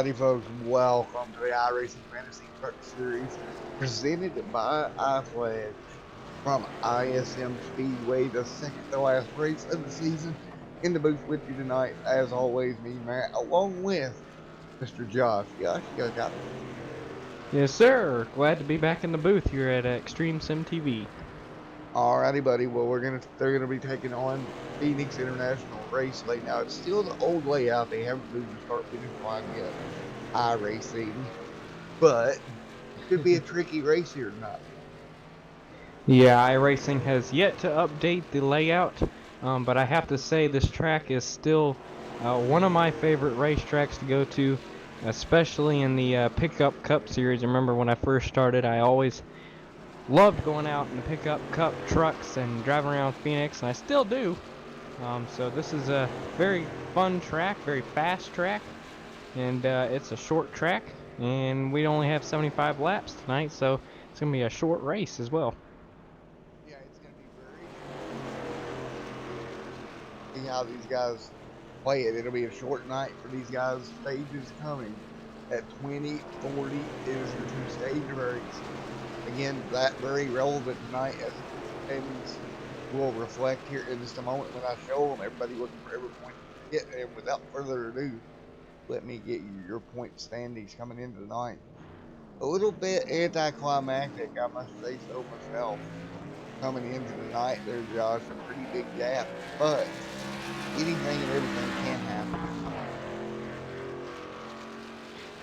Alrighty, folks, welcome to the iRacing Fantasy Truck Series presented by iflag from ISM Speedway, the second to last race of the season. In the booth with you tonight, as always, me, Matt, along with Mr. Josh. Josh, you got it. Yes, sir. Glad to be back in the booth here at Extreme Sim TV. Alrighty, buddy. Well, they're gonna be taking on Phoenix International Raceway. Now, it's still the old layout. They haven't moved the start finish line yet. iRacing, but could be a tricky race here tonight. Yeah, iRacing has yet to update the layout, but I have to say this track is still one of my favorite racetracks to go to, especially in the Pickup Cup series. I remember when I first started, I always loved going out in the Pickup Cup trucks and driving around Phoenix, and I still do. So this is a very fun track, very fast track, and it's a short track, and we only have 75 laps tonight, so it's going to be a short race as well. Yeah, it's going to be very. See how these guys play it. It'll be a short night for these guys. Stages coming at 20, 40 is the two-stage race. Again, that very relevant tonight as the standings will reflect here in just a moment when I show them. Everybody looking for every point to get. And without further ado, let me get you your point standings coming into tonight. A little bit anticlimactic, I must say so myself. Coming into the night there, Josh, a pretty big gap, but anything and everything can happen.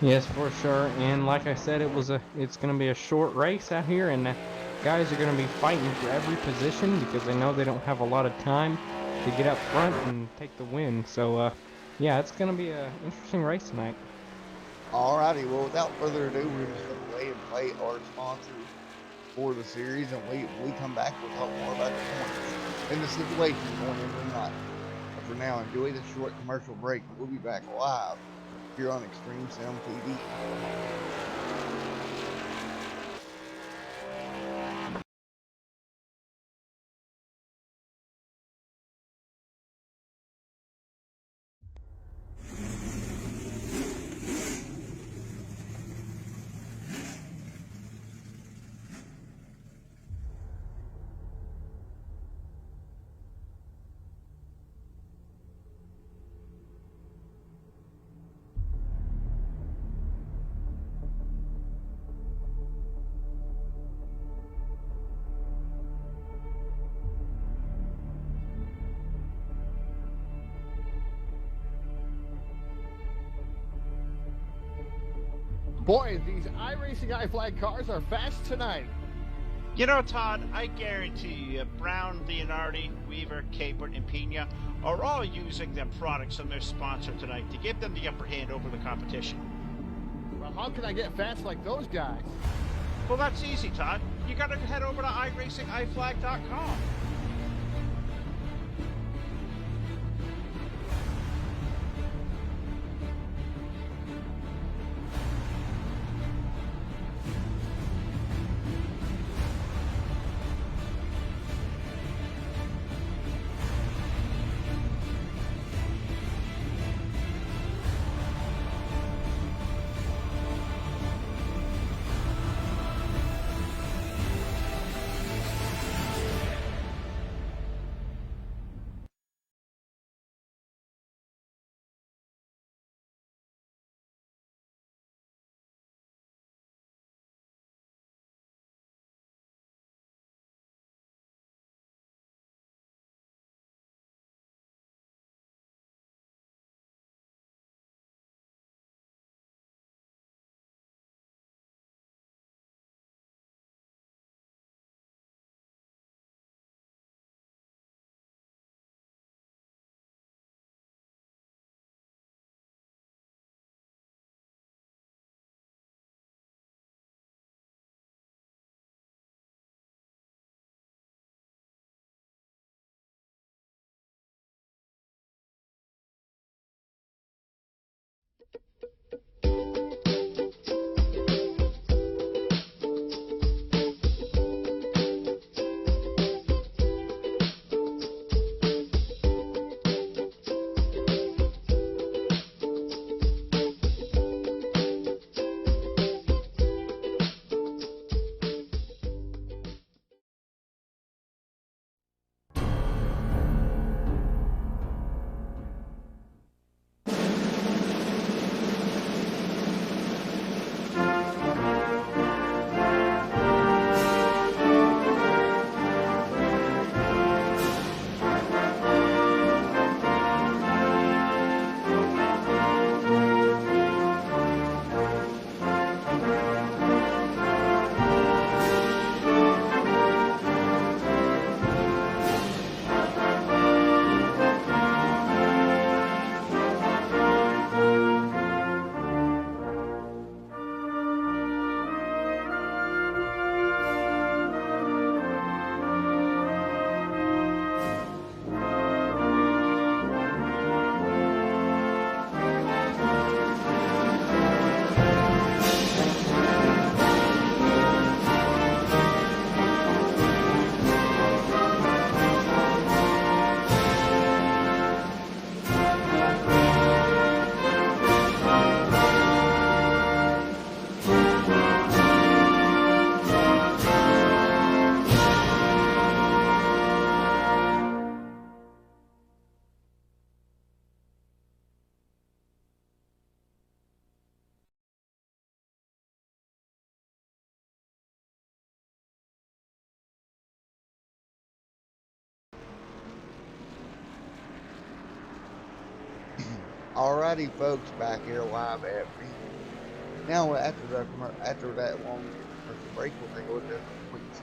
Yes, for sure. And like I said, it's going to be a short race out here, and guys are going to be fighting for every position because they know they don't have a lot of time to get up front and take the win. So, yeah, it's going to be an interesting race tonight. Alrighty, well, without further ado, we're just going to play and play our sponsors for the series, and when we come back, we'll talk more about the points and the situation going into the night. But for now, enjoy this short commercial break. We'll be back live here on Extreme Sim TV. Boy, these iRacing iflag cars are fast tonight. You know, Todd, I guarantee you, Brown, Leonardi, Weaver, Capert, and Pena are all using their products from their sponsor tonight to give them the upper hand over the competition. Well, how can I get fast like those guys? Well, that's easy, Todd. You gotta head over to IRacingIflag.com. Alrighty, folks, back here live at Phoenix. Now, after that long commercial break, we'll take a look at the points.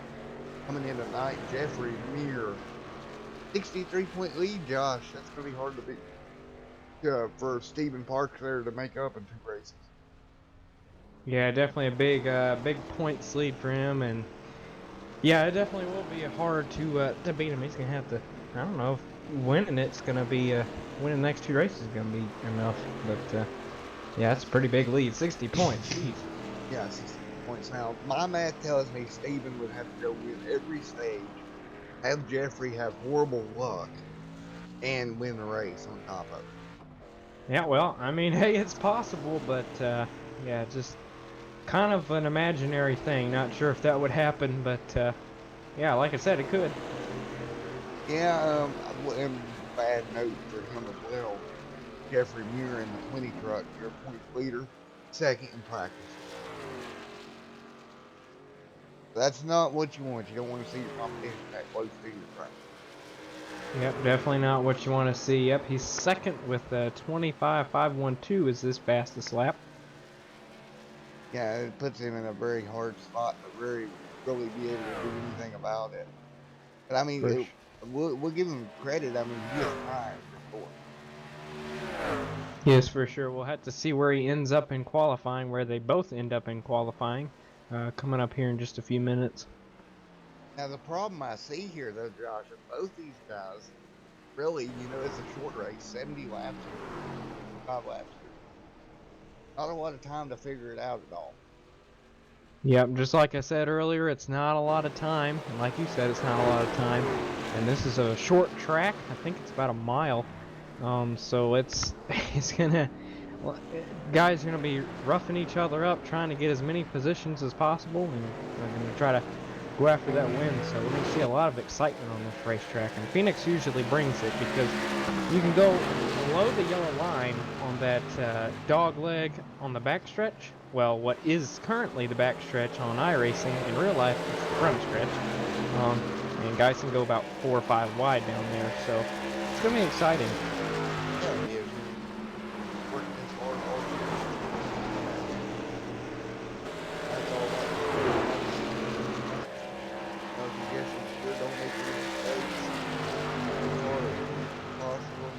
Coming in tonight, Jeffrey Muir, 63-point lead. Josh, that's going to be hard to beat for Stephen Parks there to make up in 2 races. Yeah, definitely a big points lead for him, and yeah, it definitely will be hard to beat him. He's gonna have to, I don't know, if winning it's gonna be winning the next 2 races is gonna be enough, but yeah, that's a pretty big lead, 60 points. Jeez. Yeah, 60 points. Now, my math tells me Stephen would have to go win every stage, have Jeffrey have horrible luck, and win the race on top of it. Yeah, well, I mean, hey, it's possible, but yeah, just kind of an imaginary thing. Not sure if that would happen, but yeah, like I said, it could. Yeah, and bad note for him as well. Jeffrey Muir in the 20 truck, your point leader, second in practice. That's not what you want. You don't want to see your competition that close to your track. Yep, definitely not what you want to see. Yep, he's second with 25.512 is this fastest lap. Yeah, it puts him in a very hard spot to really be able to do anything about it. But I mean, we'll give him credit. I mean, he has time for sure. Yes, for sure. We'll have to see where he ends up in qualifying, where they both end up in qualifying, coming up here in just a few minutes. Now, the problem I see here, though, Josh, is both these guys, really, it's a short race, 70 laps, 5 laps. Not a lot of time to figure it out at all. Yep, just like I said earlier, it's not a lot of time. And like you said, it's not a lot of time. And this is a short track. I think it's about a mile. So it's gonna, guys are gonna be roughing each other up, trying to get as many positions as possible, and they're gonna try to go after that win. So we're gonna see a lot of excitement on this racetrack, and Phoenix usually brings it because you can go below the yellow line on that dog leg on the backstretch. Well, what is currently the backstretch on iRacing, in real life it's the front stretch. And guys can go about 4 or 5 wide down there, so it's gonna be exciting. Yeah, it is. Working this hard all year. That's all about you guess you sure don't make any mistakes. As hard as possible.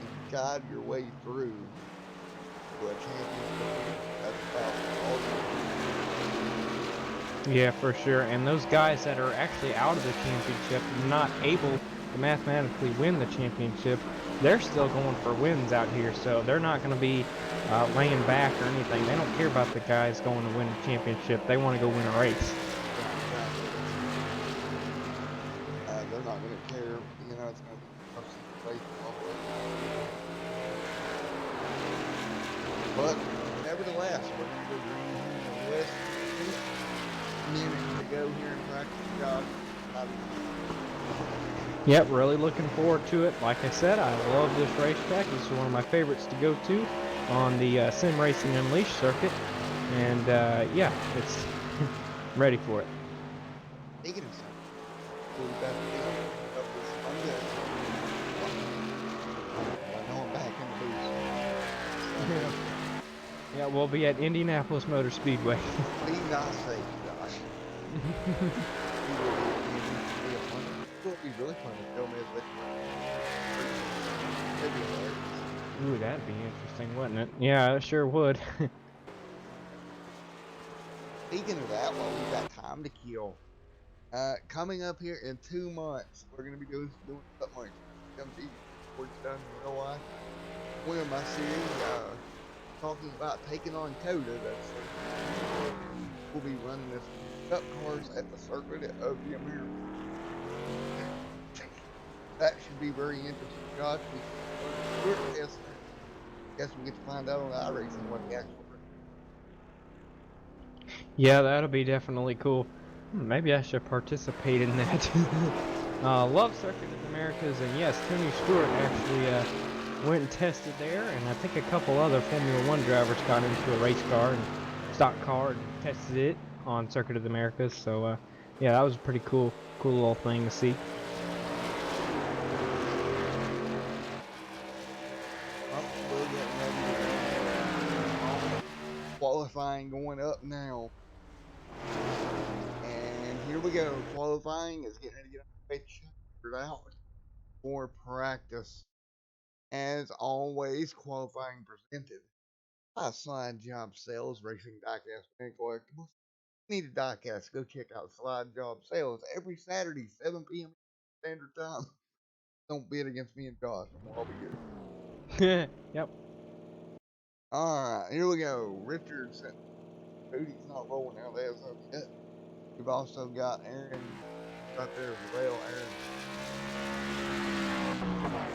And guide your way through to a championship. That's about all you Yeah, for sure. And those guys that are actually out of the championship, not able to mathematically win the championship, they're still going for wins out here. So they're not going to be laying back or anything. They don't care about the guys going to win the championship. They want to go win a race. they're not going to care. It's going to be tough situation all the way. But nevertheless, we're going to go green here in the West. Minute to go here in practice, Josh. Yep, really looking forward to it. Like I said, I love this racetrack. This is one of my favorites to go to on the Sim Racing Unleashed circuit. And yeah, it's ready for it. Speaking of something, we've got to up this Monday. I know I'm back in the booth. Yeah, we'll be at Indianapolis Motor Speedway. Be not safe, Josh. It would be really fun to film it with Ooh, that'd be interesting, wouldn't it? Yeah, it sure would. Speaking of that, well, we've got time to kill. Coming up here in 2 months, we're going to be doing something like MD before it's done in real life. One of my series, talking about taking on Coda. We'll be running this cup cars at the circuit of the Americas. That should be very interesting, Josh. Guess we get to find out on the iRacing what the actual. Yeah, that'll be definitely cool. Maybe I should participate in that. Love Circuit of the Americas, and yes, Tony Stewart actually went and tested there, and I think a couple other Formula 1 drivers got into a race car and stock car and tested it on Circuit of the Americas. So yeah, that was a pretty cool little thing to see. We'll get qualifying going up now. And here we go. Qualifying is getting ready to get out for practice. As always, qualifying presented by Slide Job Sales, Racing Diecast and Collectibles. Need a diecast, go check out Slide Job Sales every Saturday, 7 p.m. Standard Time. Don't bid against me and Josh. I'll be good. Yep. Alright, here we go. Richardson. Cody's not rolling out as of yet. We've also got Aaron right there as well. Aaron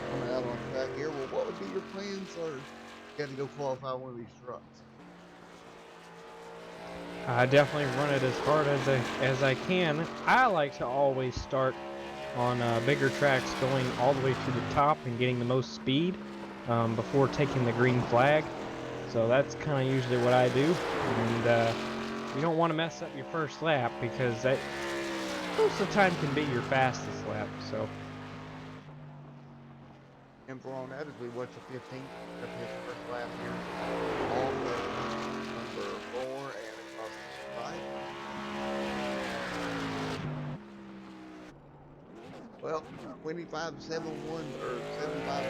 coming out on track here. Well, what would be your plan, sir? You got to go qualify one of these trucks. I definitely run it as hard as I can. I like to always start on bigger tracks, going all the way to the top and getting the most speed before taking the green flag. So that's kind of usually what I do. And you don't want to mess up your first lap, because that most of the time can be your fastest lap. So. And for on that, as we watch the 15th of his first lap here, on the number 4 and across the 5. Well, 25.71 or 75.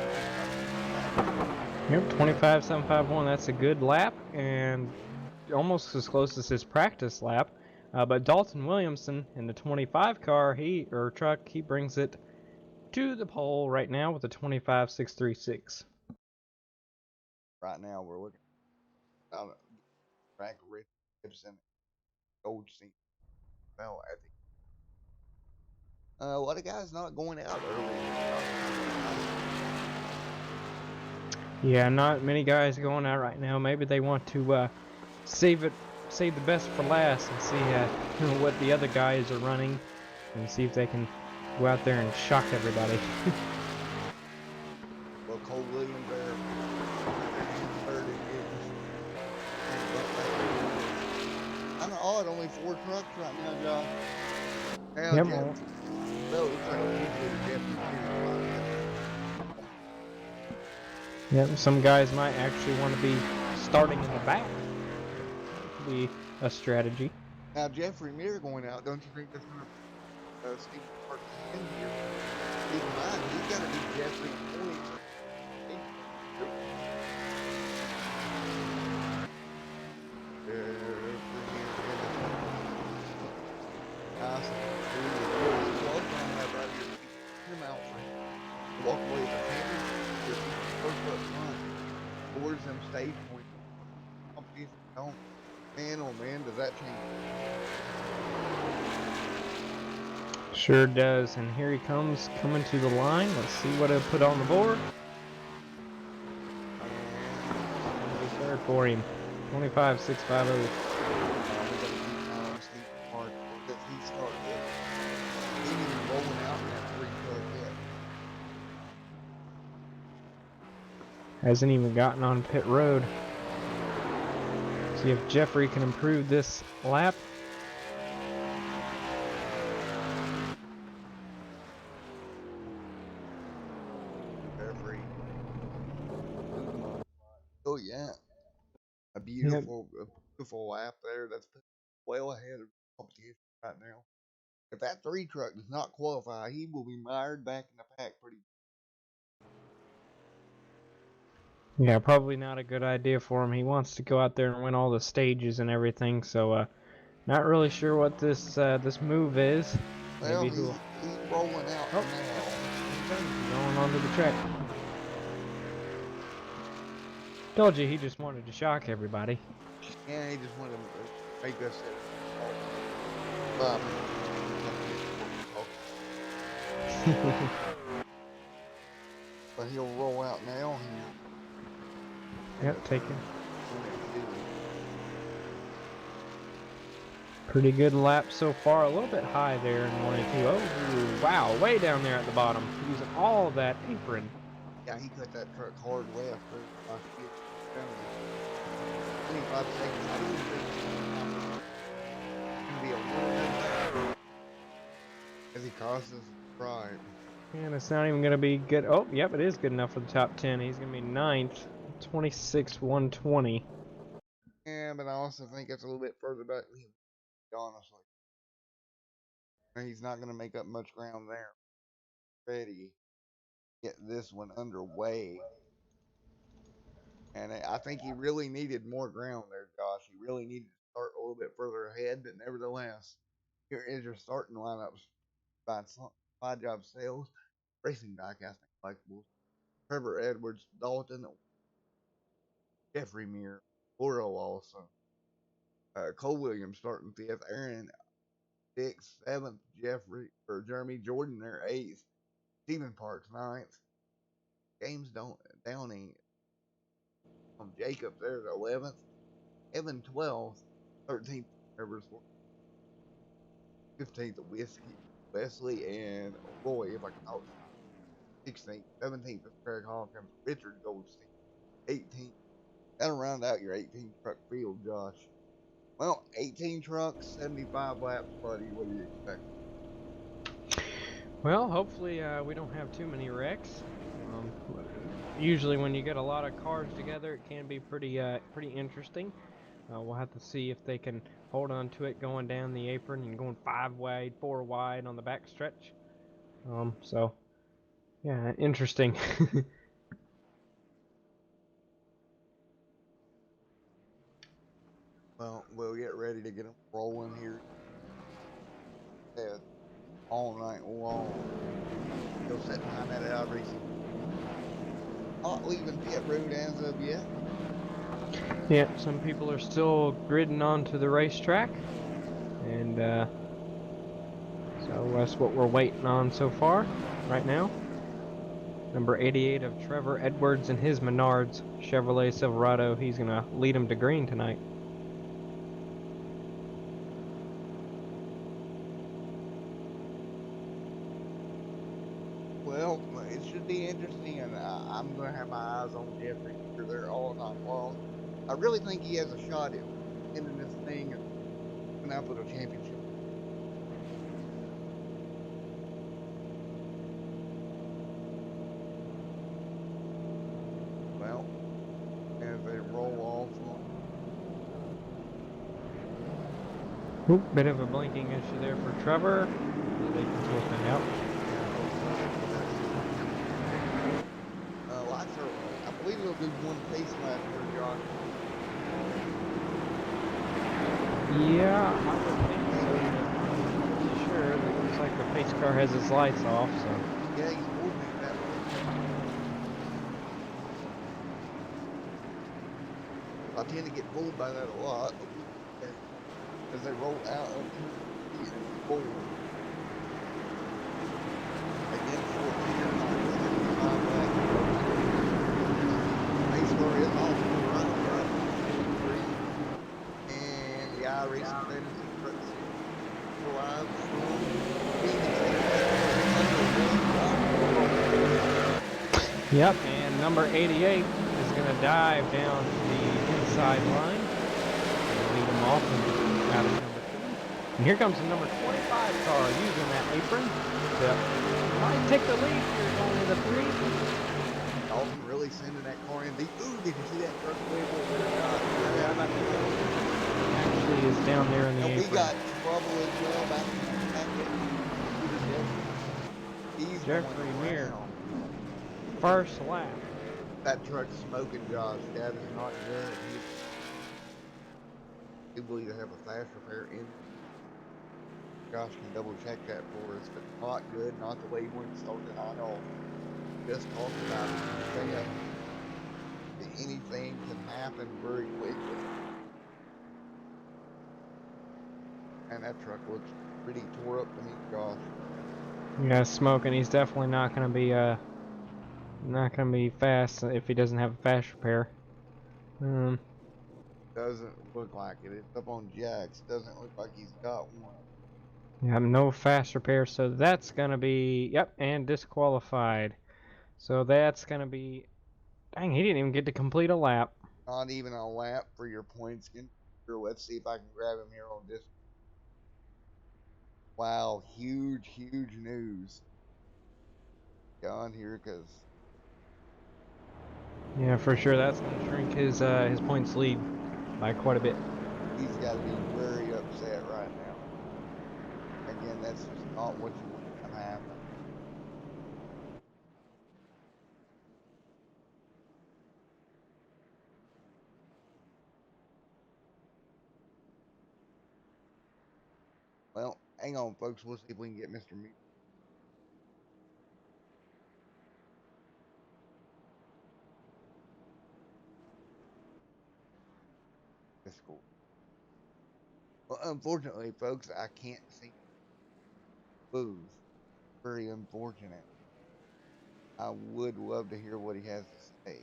Yep, 25.751. That's a good lap, and almost as close as his practice lap. But Dalton Williamson in the 25 car, truck, he brings it to the pole right now with a 25.636. Right now, we're looking at track Rich Gibson, Goldstein. Well, I think a lot of guys not going out early. Yeah, not many guys going out right now. Maybe they want to save the best for last and see what the other guys are running, and see if they can go out there and shock everybody. Well, Cole Williams there. Kind of odd, only 4 trucks right now, Josh. Now, Yep. Well, it looks like Yep, some guys might actually want to be starting in the back. That could be a strategy. Now, Jeffrey Muir going out, don't you think that's going to Steve Park in here? Keep in mind, he's got to be Jeffrey points. Walk away with the first up front towards them stage points. Competition don't. Man, oh man, does that change? Sure does, and here he comes, coming to the line. Let's see what he'll put on the board. Third for him, 25.650. Hasn't even gotten on pit road. See if Jeffrey can improve this lap. Jeffrey. Oh yeah, a beautiful lap there. That's well ahead of competition right now. If that 3 truck does not qualify, he will be mired back in the pack pretty. Yeah, probably not a good idea for him. He wants to go out there and win all the stages and everything, so not really sure what this this move is. Well, Maybe he's rolling out now. Going onto the track. Told you he just wanted to shock everybody. Yeah, he just wanted to make us but he'll roll out now. Yep, taking. Pretty good lap so far. A little bit high there in 1 and 2. Oh, wow, way down there at the bottom. Using all that apron. Yeah, he cut that truck hard left. 25 seconds. I didn't think it's going to be a winner as he crosses right. And it's not even going to be good. Oh, yep, it is good enough for the top 10. He's going to be 9th, 26.120. Yeah, but I also think it's a little bit further back than him, honestly. He's not going to make up much ground there. Ready, get this one underway. And I think he really needed more ground there, Josh. He really needed to start a little bit further ahead, but nevertheless, here is your starting lineups by Side Job Sales, Racing Diecasting Collectibles, Trevor Edwards, Dalton, Jeffrey Muir, Laurel Lawson, Cole Williams starting fifth, Aaron sixth, seventh, Jeremy Jordan there eighth, Stephen Parks ninth, James Downing, Jacob there's 11th, Evan 12th, 13th Rivers, 15th Whiskey, Wesley, and Roy, if I can talk, 16th, 17th is Craig Hawkins, Richard Goldstein, 18th. That'll round out your 18 truck field, Josh. Well, 18 trucks, 75 laps, buddy. What do you expect? Well, hopefully we don't have too many wrecks. Usually when you get a lot of cars together, it can be pretty interesting. We'll have to see if they can hold on to it going down the apron and going 5 wide, 4 wide on the back stretch. So, yeah, interesting. Well, we'll get ready to get them rolling here. All night long. Still sitting behind that IRacing. Not leaving pit road as of yet. Yeah, some people are still gridding onto the racetrack, and so that's what we're waiting on so far, right now. Number 88 of Trevor Edwards and his Menards Chevrolet Silverado. He's gonna lead him to green tonight. Well, it should be interesting, and I'm going to have my eyes on Jeffrey there all night long. I really think he has a shot at ending this thing and coming up with a championship. Well, as they roll off. Oop, bit of a blinking issue there for Trevor. They can sort that out. Lights are, I believe they'll do one pace lap here, Josh. Yeah, I would think so. But sure, it looks like the pace car has its lights off, so. Yeah, he's moving it that way. I tend to get fooled by that a lot as they roll out of the forward. Again, 14 pace car is off to the right, and the IRacing fantasy trucks alive. Yep, and number 88 is going to dive down the inside line and lead him off and out of number 2. And here comes the number 25 car using that apron to might take the lead here going to the 3. Dalton really sending that car in deep. Ooh, did you see that truck way over there? Actually is down there in the And apron. we got trouble as well back in. He's Jeffrey going Muir. around. First lap. That truck's smoking, Josh. That is not good. We believe to have a flash repair in. Josh can double check that for us, but not good. Not the way he wanted to start it. I know. Just talking about it. Anything can happen very quickly. And that truck looks pretty tore up to me, Josh. Yeah, smoking. He's definitely not going to be fast if he doesn't have a fast repair. Doesn't look like it. It's up on jacks. Doesn't look like he's got one. Yeah, no fast repair, so that's going to be, yep, and disqualified. So that's going to be, dang, he didn't even get to complete a lap. Not even a lap for your points. Let's see if I can grab him here on this. Wow, huge news. Gone here because. Yeah, for sure, that's going to shrink his points lead by quite a bit. He's got to be very upset right now. Again, that's just not what you want to happen. Well, hang on, folks. We'll see if we can get Mr. Meat. Discord. Well, unfortunately, folks, I can't see booth. Very unfortunate. I would love to hear what he has to say.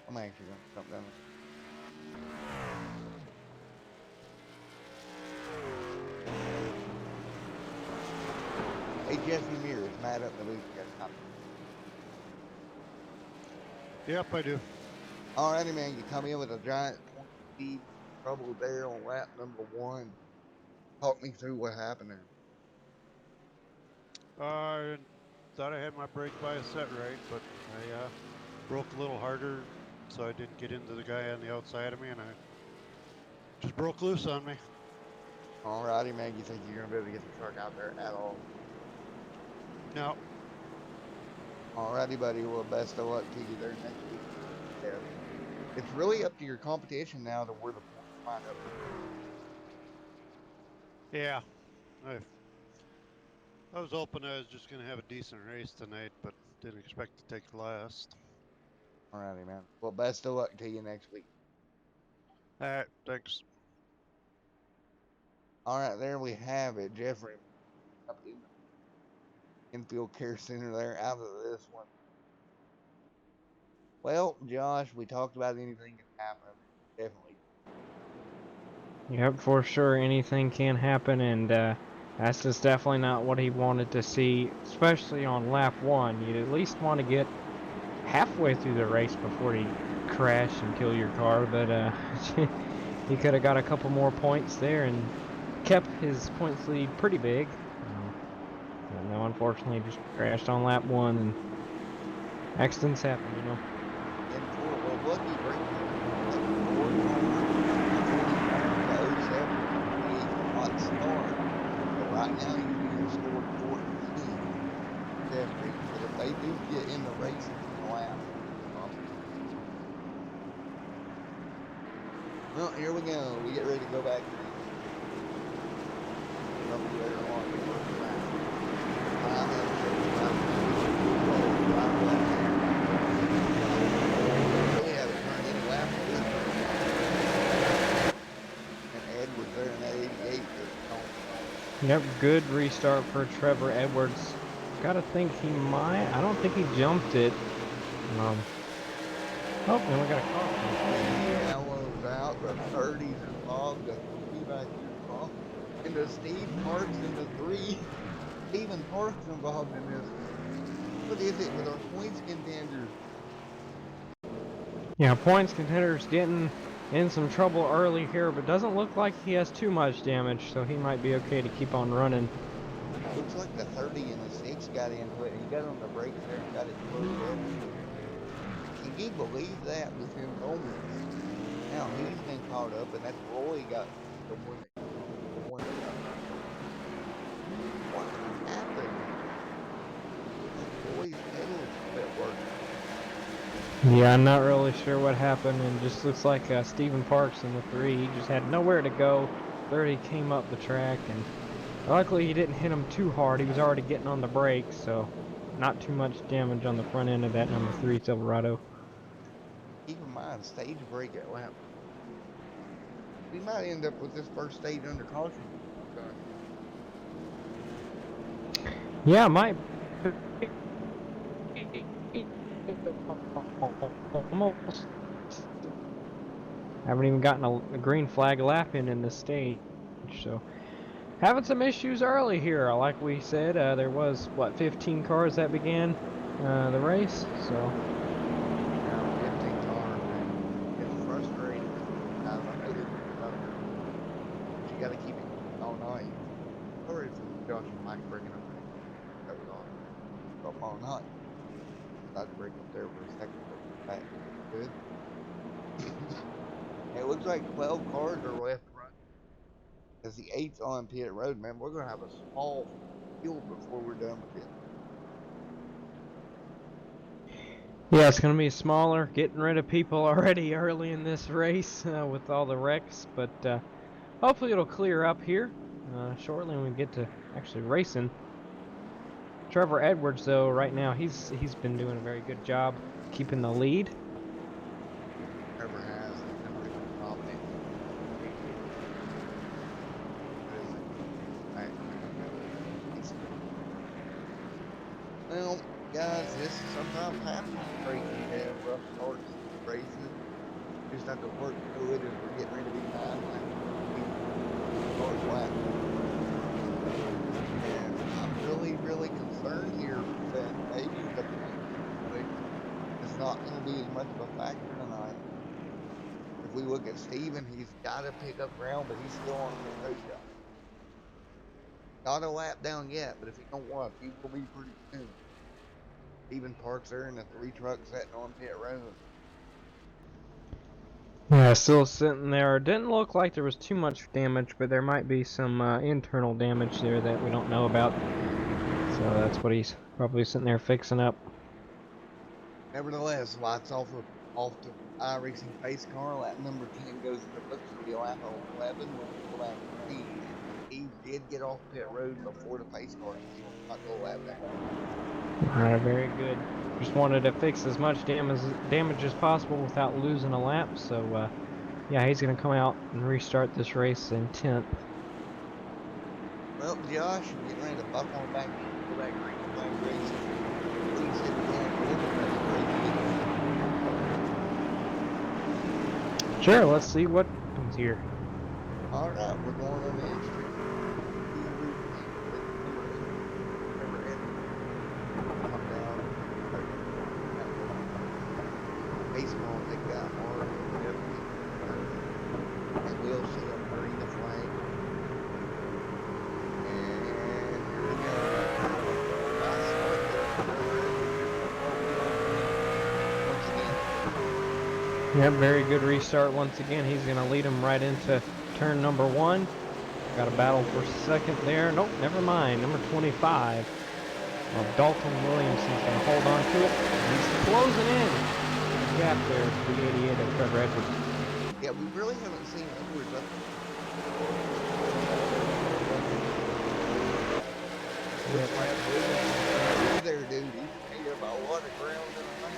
I'm actually going to jump down. Hey, Jesse Mears, Matt up in the booth. Yep, I do. Alrighty, man. You come in with a giant point lead, trouble there on lap number 1. Talk me through what happened there. I thought I had my brake bias set right, but I broke a little harder, so I didn't get into the guy on the outside of me, and I just broke loose on me. Alrighty, man. You think you're going to be able to get the truck out there at all? No. Alrighty, buddy. Well, best of luck to you there next week. Yeah. It's really up to your competition now to where the points line up. Yeah. I was hoping I was just going to have a decent race tonight, but didn't expect to take last. Alrighty, man. Well, best of luck to you next week. All right, thanks. Alright, there we have it. Jeffrey up in the infield care center there out of this one. Well, Josh, we talked about anything can happen. Definitely. Yep, for sure, anything can happen, and that's just definitely not what he wanted to see, especially on lap 1. You'd at least want to get halfway through the race before you crash and kill your car, but he could have got a couple more points there and kept his points lead pretty big. But no, unfortunately, just crashed on lap 1, and accidents happen, you know. And for a lucky break, hot start. But right now, you scored 14. Jeffrey, but if they do get in the race, it's going to lap. Well, here we go. We get ready to go back. Yep, good restart for Trevor Edwards. Gotta think he might. I don't think he jumped it. Oh, and we got a caution. Yellow's out, the 30's involved, the 3 back here involved, and the Steve Parks and the 3. Stephen Parks involved in this. What is it with our points contenders? Yeah, points contenders getting in some trouble early here, but doesn't look like he has too much damage, so he might be okay to keep on running. Looks like the 30 and the 6 got into it. He got on the brakes there and got it closed up. Can you believe that within moments? Now he's been caught up, and that's Roy got the one that what happened? Roy's pedals quit working. Yeah, I'm not really sure what happened, and just looks like Stephen Parks in the 3. He just had nowhere to go. 30 came up the track, and luckily he didn't hit him too hard. He was already getting on the brakes, so not too much damage on the front end of that number 3 Silverado. Keep in mind, stage break at lap. We might end up with this first stage under caution. Yeah, might. Almost. Haven't even gotten a green flag lap in this stage, so having some issues early here. Like we said, there was what 15 cars that began the race, so. 15 cars, man. It's frustrating. I know this, but you got to keep it all night. Sorry for Josh and Mike bringing up that was on. Up all night. Tried to break up there for a second, but back good. It looks like 12 cars are left running. As the 8th on pit road, man, we're gonna have a small field before we're done with it. Yeah, it's going to be smaller, getting rid of people already early in this race with all the wrecks, but hopefully it'll clear up here shortly when we get to actually racing. Trevor Edwards, though, right now, he's been doing a very good job keeping the lead. Trevor has. He's been pretty dominant. Well, guys, this sometimes happens. Racing have rough starts, races. Just have to work through it as we're getting ready to be time lap. And I'm really concerned here that maybe the it's not going to be as much of a factor tonight. If we look at Steven, he's got to pick up ground, but he's still on the road job. Not a lap down yet, but if he don't watch, he will be pretty soon. Steven parks there in the 3 trucks sitting on pit road. Yeah, still sitting there. Didn't look like there was too much damage, but there might be some internal damage there that we don't know about. So that's what he's probably sitting there fixing up. Nevertheless, lights off the iRacing pace car. Lap number 10 goes in the books. It'll be lap 11. We'll go lap 3. He did get off pit road before the pace car. He will not go lap down. Alright, very good. Just wanted to fix as much damage as possible without losing a lap. So, yeah, he's going to come out and restart this race in 10th. Well, Josh, I'm getting ready to buckle on back and go back green flag racing. Please hit the Sure, let's see what happens here. Alright, we're going on the entry. Baseball, take that hard. And we'll see them green the flag. And here we go. Yep, very good restart once again. He's going to lead him right into turn number 1. Got a battle for second there. Nope, never mind. Number 25. Well, Dalton Williamson's going to hold on to it. He's closing in. Gap there to the 88 of Trevor Edwards. Yeah, we really haven't seen Edwards up there, dude. He's made up a lot of ground in the lap.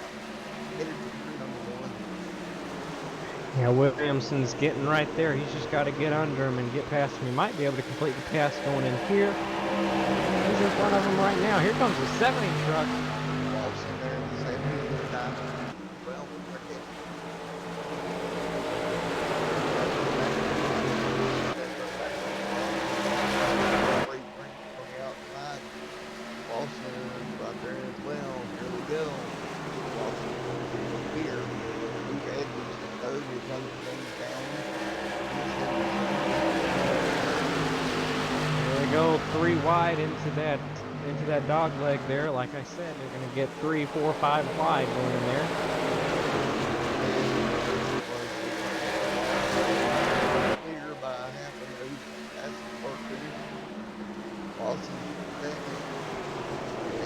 Headed to number 1. Yeah, Williamson's getting right there. He's just got to get under him and get past him. He might be able to complete the pass going in here. He's in front of him right now. Here comes the 70 truck. Walks in there and the 70 this time. Well, outside. Walson right there as well. Here we go. Walson here. Luke Edwards in third. Here comes James down. There we go, 3 wide into that dog leg there. Like I said, they're going to get 3, 4, 5 wide going in there. Clear by half a nose. That's the first finish. Walson second.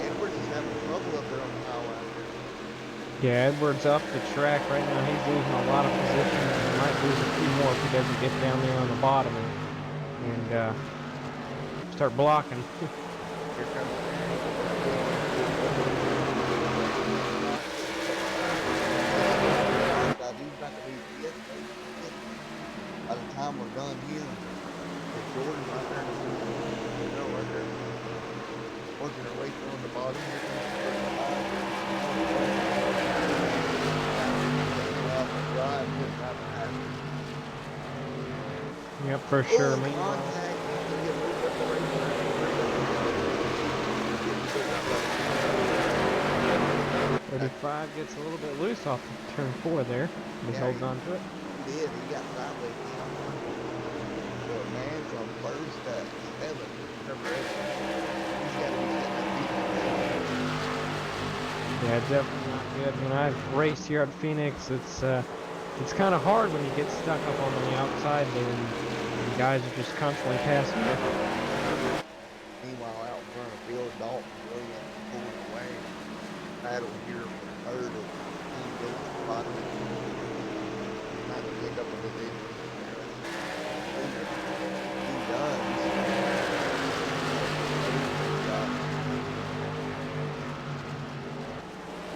Edwards is having trouble up there on the highway. Yeah, Edwards up the track right now. He's losing a lot of positions. He might lose a few more if he doesn't get down there on the bottom and start blocking. Here comes by the time we're done here, if Jordan right there, right there, working her way through on the bottom. Yep, for sure. Meanwhile, 35 gets a little bit loose off of turn 4 there. He's holding on to it. He did. He got sideways. So a man from first at 7. He's got to be Yeah, definitely not good. When I've raced here at Phoenix, it's kind of hard when you get stuck up on the outside there and The guys are just constantly passing her. Meanwhile, out in front of the field, Dalton Williams pulling away. Battle here for third of team Gates spot. Trying to pick up a position. He does.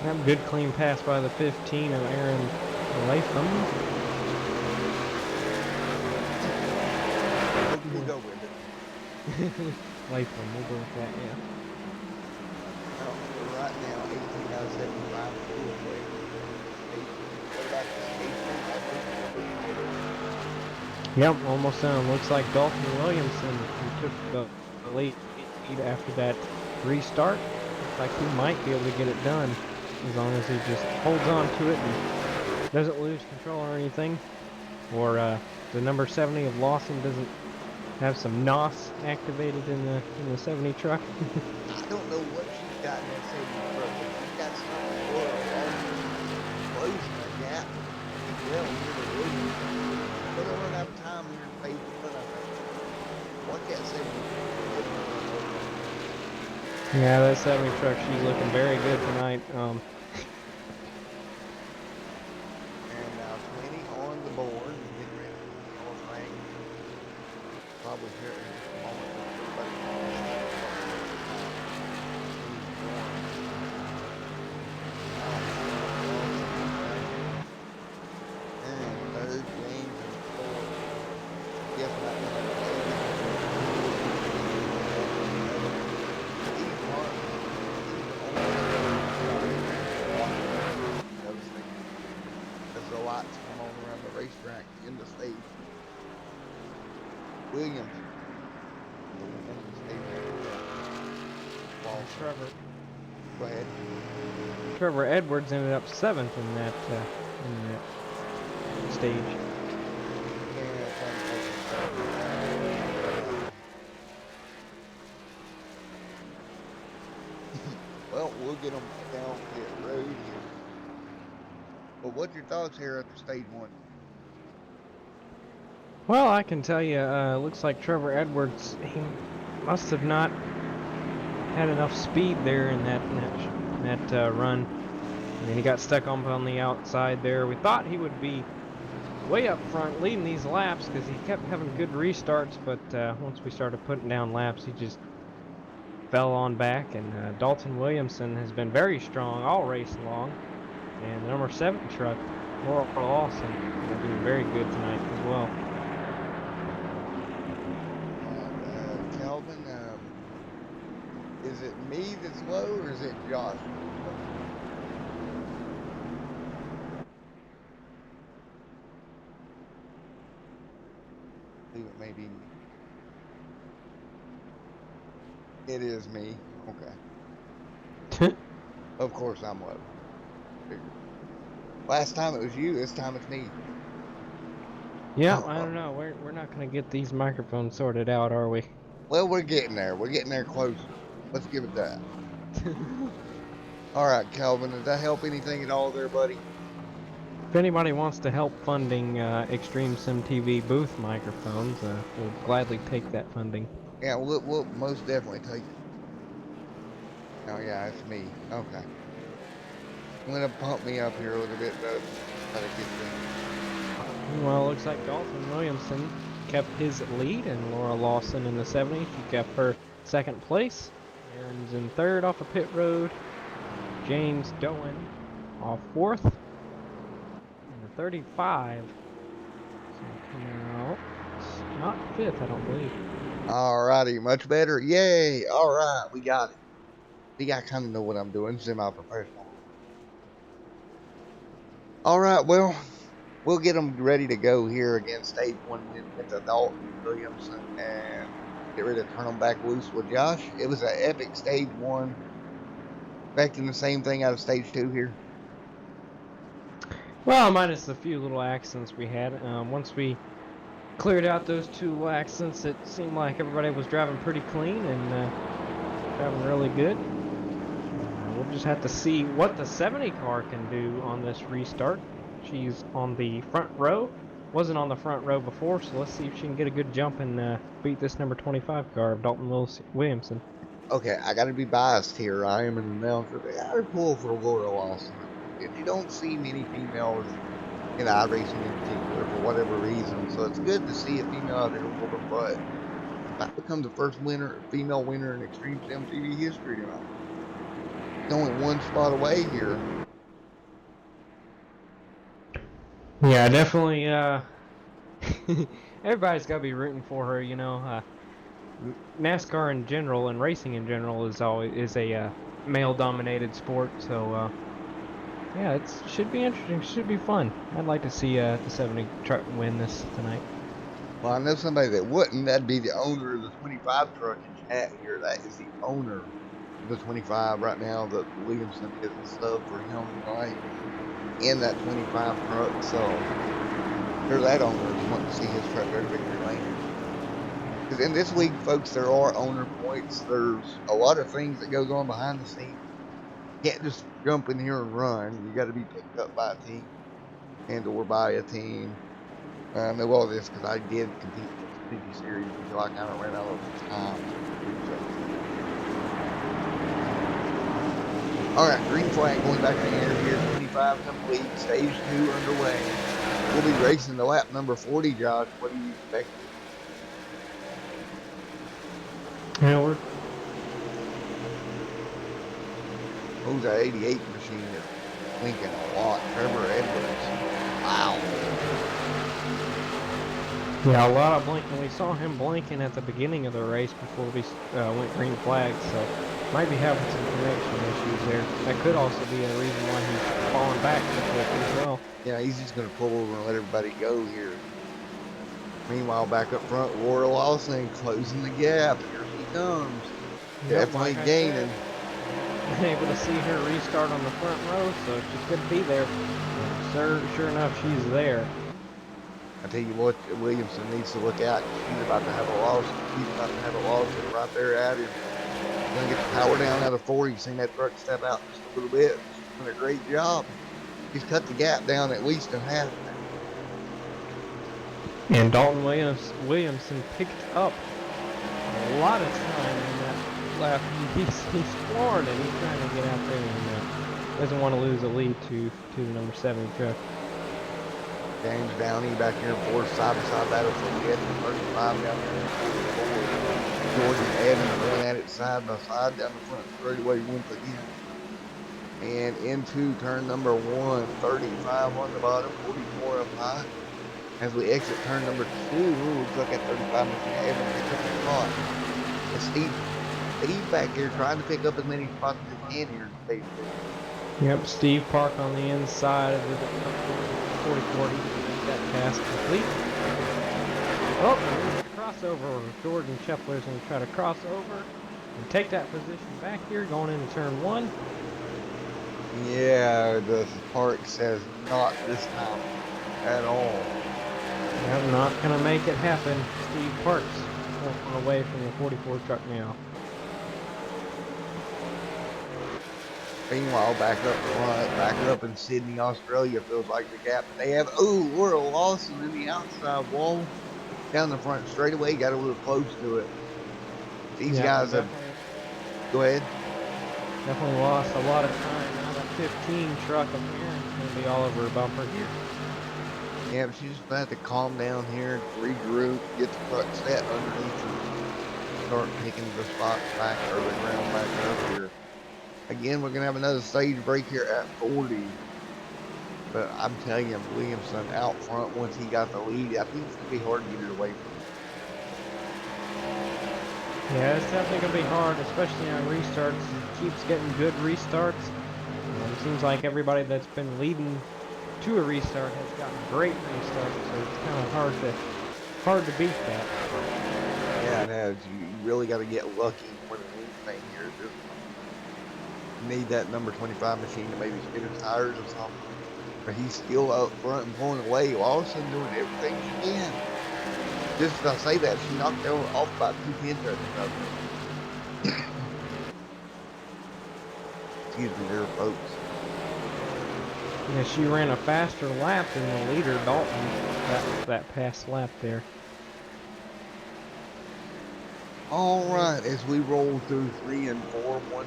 That good clean pass by the 15 of Aaron Latham. We'll go with it. Latham, we'll go with that, yeah. We're right now 18 out of 75 away. What about the Yep, almost done. Looks like Dalton Williamson took the lead after that restart. Looks like he might be able to get it done as long as he just holds on to it and doesn't lose control or anything. Or the number 70 of Lawson doesn't have some NOS activated in the 70 truck. I don't know what she's got in that 70 truck, but she's got something for closing a gap. Well, we're gonna run out of time here in phase one. What that 70 Yeah, that 70 truck, she's looking very good tonight. and now 20 on the board and getting ready for the north lane. Probably here in just a moment. And third, James and fourth. Yes, as the lights come on around the racetrack in the stage. Williams. Trevor. Go ahead. Trevor Edwards ended up 7th in that stage. Well, we'll get them down the road here. But what's your thoughts here after stage one? Well, I can tell you, looks like Trevor Edwards, he must have not had enough speed there in that run. I mean, he got stuck on the outside there. We thought he would be way up front leading these laps because he kept having good restarts, but once we started putting down laps, he just fell on back. And Dalton Williamson has been very strong all race long. And the number 7 truck, Laura Lawson, doing very good tonight as well. Calvin, is it me that's low or is it Josh? I think it may be. It is me. Okay. Of course I'm low. Last time it was you, this time it's me. Yeah, I don't know. We're not going to get these microphones sorted out, are we? Well, we're getting there. We're getting there closer. Let's give it that. All right, Calvin, does that help anything at all there, buddy? If anybody wants to help funding Extreme Sim TV booth microphones, we'll gladly take that funding. Yeah, we'll most definitely take it. Oh, yeah, it's me. Okay. I'm going to pump me up here a little bit, though. Try to get things. Well, looks like Dalton Williamson kept his lead, and Laura Lawson in the 70. She kept her 2nd place. Aaron's in 3rd off of pit road. James Doan off 4th. And the 35. So coming out. It's not 5th, I don't believe. Alrighty, much better. Yay! Alright, we got it. I think I kind of know what I'm doing, semi-professional. Alright, well, we'll get them ready to go here again. Stage 1 with the Dalton Williamson and get ready to turn them back loose with Josh. It was an epic stage 1. Expecting the same thing out of stage 2 here. Well, minus a few little accidents we had. Once we cleared out those 2 little accidents, it seemed like everybody was driving pretty clean and driving really good. We'll just have to see what the 70 car can do on this restart. She's on the front row, wasn't on the front row before, so let's see if she can get a good jump and beat this number 25 car of Dalton Williamson. Okay, I got to be biased here. I am an announcer. They got to pull for Laura Lawson. You don't see many females in iRacing in particular for whatever reason, so it's good to see a female out there whooping butt. Might become the first female winner in Extreme Sim TV history tonight. She's only one spot away here. Yeah, definitely. Everybody's got to be rooting for her. You know, NASCAR in general and racing in general is a male-dominated sport. So yeah, it should be interesting. Should be fun. I'd like to see the 70 truck win this tonight. Well, I know somebody that wouldn't. That'd be the owner of the 25 truck in chat here. That is the owner of the 25 right now. That Williamson is a sub for him tonight in that 25 truck. So there's that owner wanting to see his truck go to victory lane. Because in this league, folks, there are owner points. There's a lot of things that goes on behind the scenes. You can't just jump in here and run. You got to be picked up by a team and or by a team. I know all this because I did compete in the Xfinity Series until I kind of ran out of time. All right, green flag going back to the air here. 25 complete, stage 2 underway. We'll be racing the lap number 40, Josh. What do you expect? Howard. Who's that 88 machine is blinking a lot? Trevor Edwards. Wow. Yeah, a lot of blinking. We saw him blinking at the beginning of the race before we went green flag, so might be having some connection issues there. That could also be a reason why he's falling back so quick as well. Yeah, he's just going to pull over and let everybody go here. Meanwhile, back up front, Laura Lawson closing the gap. Here she comes. Definitely like gaining. Able to see her restart on the front row, so she's going to be there. Sure enough, she's there. I tell you what, Williamson needs to look out. She's about to have a loss. She's about to have a loss right there at him. She's going to get the power down out of 40. You've seen that truck step out just a little bit. She's doing a great job. He's cut the gap down at least in half. And Dalton Williamson picked up a lot of time in that lap. He's floored it. He's trying to get out there and doesn't want to lose a lead to the number 70 truck. James Downey back here in fourth, side-by-side battle for the Edmund 35 down there in 44. Jordan Evans going at it side-by-side down the front straightaway once again. And into turn number 1, 35 on the bottom, 44 up high. As we exit turn number 2, looks like at 35 machine Evans picks up the spot. And Steve back here trying to pick up as many spots as he can here in stage 2. Yep, Steve Park on the inside of the 40-40. That pass complete. Oh, there's a crossover. Jordan Chepler's going to try to cross over and take that position back here going into turn 1. Yeah, the Park says not this time at all. I'm not going to make it happen. Steve Park's walking away from the 44 truck now. Meanwhile, back up front, back up in Sydney, Australia, feels like the gap they have. Ooh, Laura Lawson in the outside wall. Down the front straightaway, got a little close to it. These guys have... Go ahead. Definitely lost a lot of time. Now that 15 truck up here is going to be all over a bumper here. Yeah, but she's just going to have to calm down here, regroup, get the truck set underneath her. Start picking the spots back, or the ground back up here. Again, we're going to have another stage break here at 40. But I'm telling you, Williamson out front once he got the lead. I think it's going to be hard to get it away from him. Yeah, it's definitely going to be hard, especially on restarts. He keeps getting good restarts. It seems like everybody that's been leading to a restart has gotten great restarts, so it's kind of hard to beat that. Yeah, it has. You really got to get lucky for the lead thing here. Just need that number 25 machine to maybe spin his tires or something. But he's still up front and pulling away. Lawson doing everything she can. Just as I say that, she knocked her off about 2 tenths right there. Excuse me there, folks. Yeah, she ran a faster lap than the leader, Dalton. that past lap there. All right, as we roll through 3 and 4, 1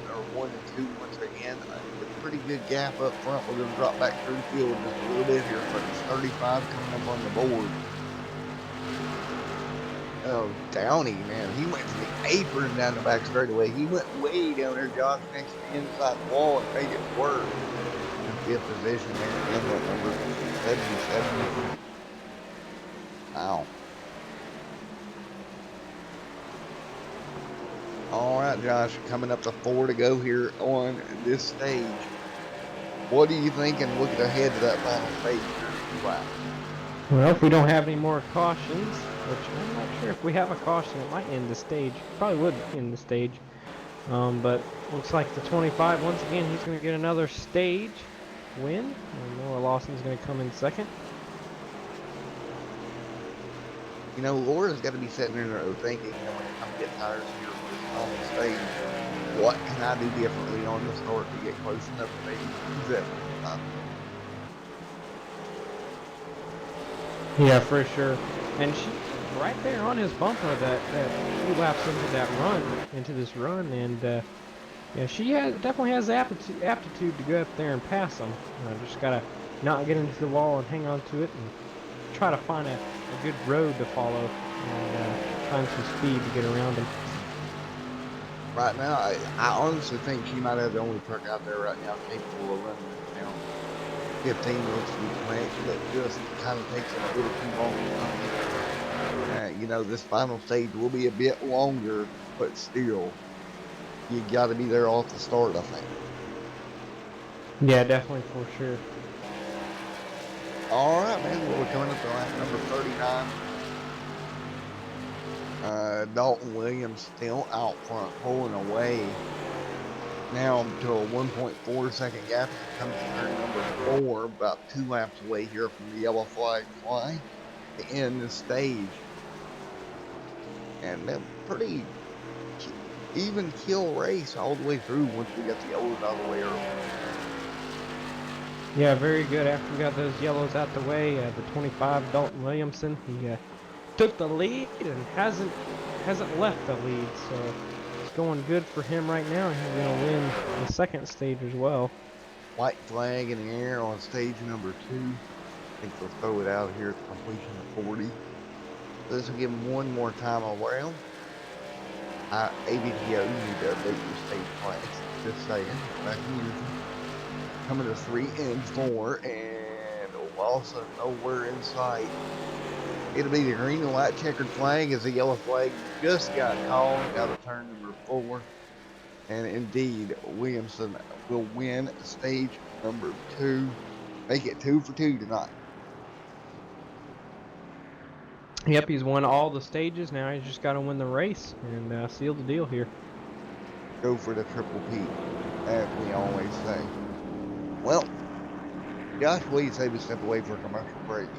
and 2 once again, a pretty good gap up front. We're going to drop back through the field just a little bit here, but it's 35 coming up on the board. Oh, Downey, man, he went to the apron down the back straightaway. He went way down there, Josh, next to the inside wall and made it work. In 5th position there, inlet number 77. Wow. All right, Josh, coming up to 4 to go here on this stage. What are you thinking looking ahead to that final stage? Wow. Well, if we don't have any more cautions, which I'm not sure if we have a caution, it might end the stage. Probably would end the stage. But looks like the 25, once again, he's going to get another stage win. And Noah Lawson's going to come in second. You know, Laura's got to be sitting there thinking, you know, when it comes to get tires here on the stage, what can I do differently on the start to get close enough to maybe that? Yeah, for sure. And she right there on his bumper that few laps into that run, into this run, and yeah, she definitely has the aptitude to go up there and pass him. Just gotta not get into the wall and hang on to it, and try to find a good road to follow, and find some speed to get around him. Right now, I honestly think she might have the only truck out there right now capable of running it down. 15 looks to be quick, but just kind of takes a little too long to run. You know, this final stage will be a bit longer, but still, you got to be there off the start, I think. Yeah, definitely, for sure. All right, man. Well, we're coming up to lap number 39. Dalton Williams still out front, pulling away. Now to a 1.4 second gap. It comes to turn number 4, about 2 laps away here from the yellow flag fly to end the stage. And a pretty even kill race all the way through once we got the yellows out of the way early. Yeah, very good. After we got those yellows out the way, the 25 Dalton Williamson, he took the lead and hasn't left the lead, so it's going good for him right now. He's going to win the second stage as well. White flag in the air on stage number 2. I think we'll throw it out here at the completion of 40. So this will give him one more time around. ABTO, you need to update your stage flags. Just saying. Back here. Coming to 3 and 4, and Lawson nowhere in sight. It'll be the green and white checkered flag as the yellow flag just got called out of turn number 4. And indeed, Williamson will win stage number 2. Make it 2 for 2 tonight. Yep, he's won all the stages. Now he's just got to win the race and seal the deal here. Go for the triple P, as we always say. Well, Josh, will you say we step away for a commercial break?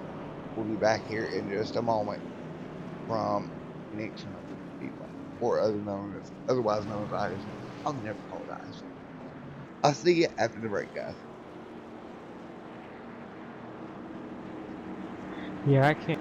We'll be back here in just a moment from Phoenix Speedway, or otherwise known as ISM. I'll never call it ISM. I'll see you after the break, guys. Yeah, I can't.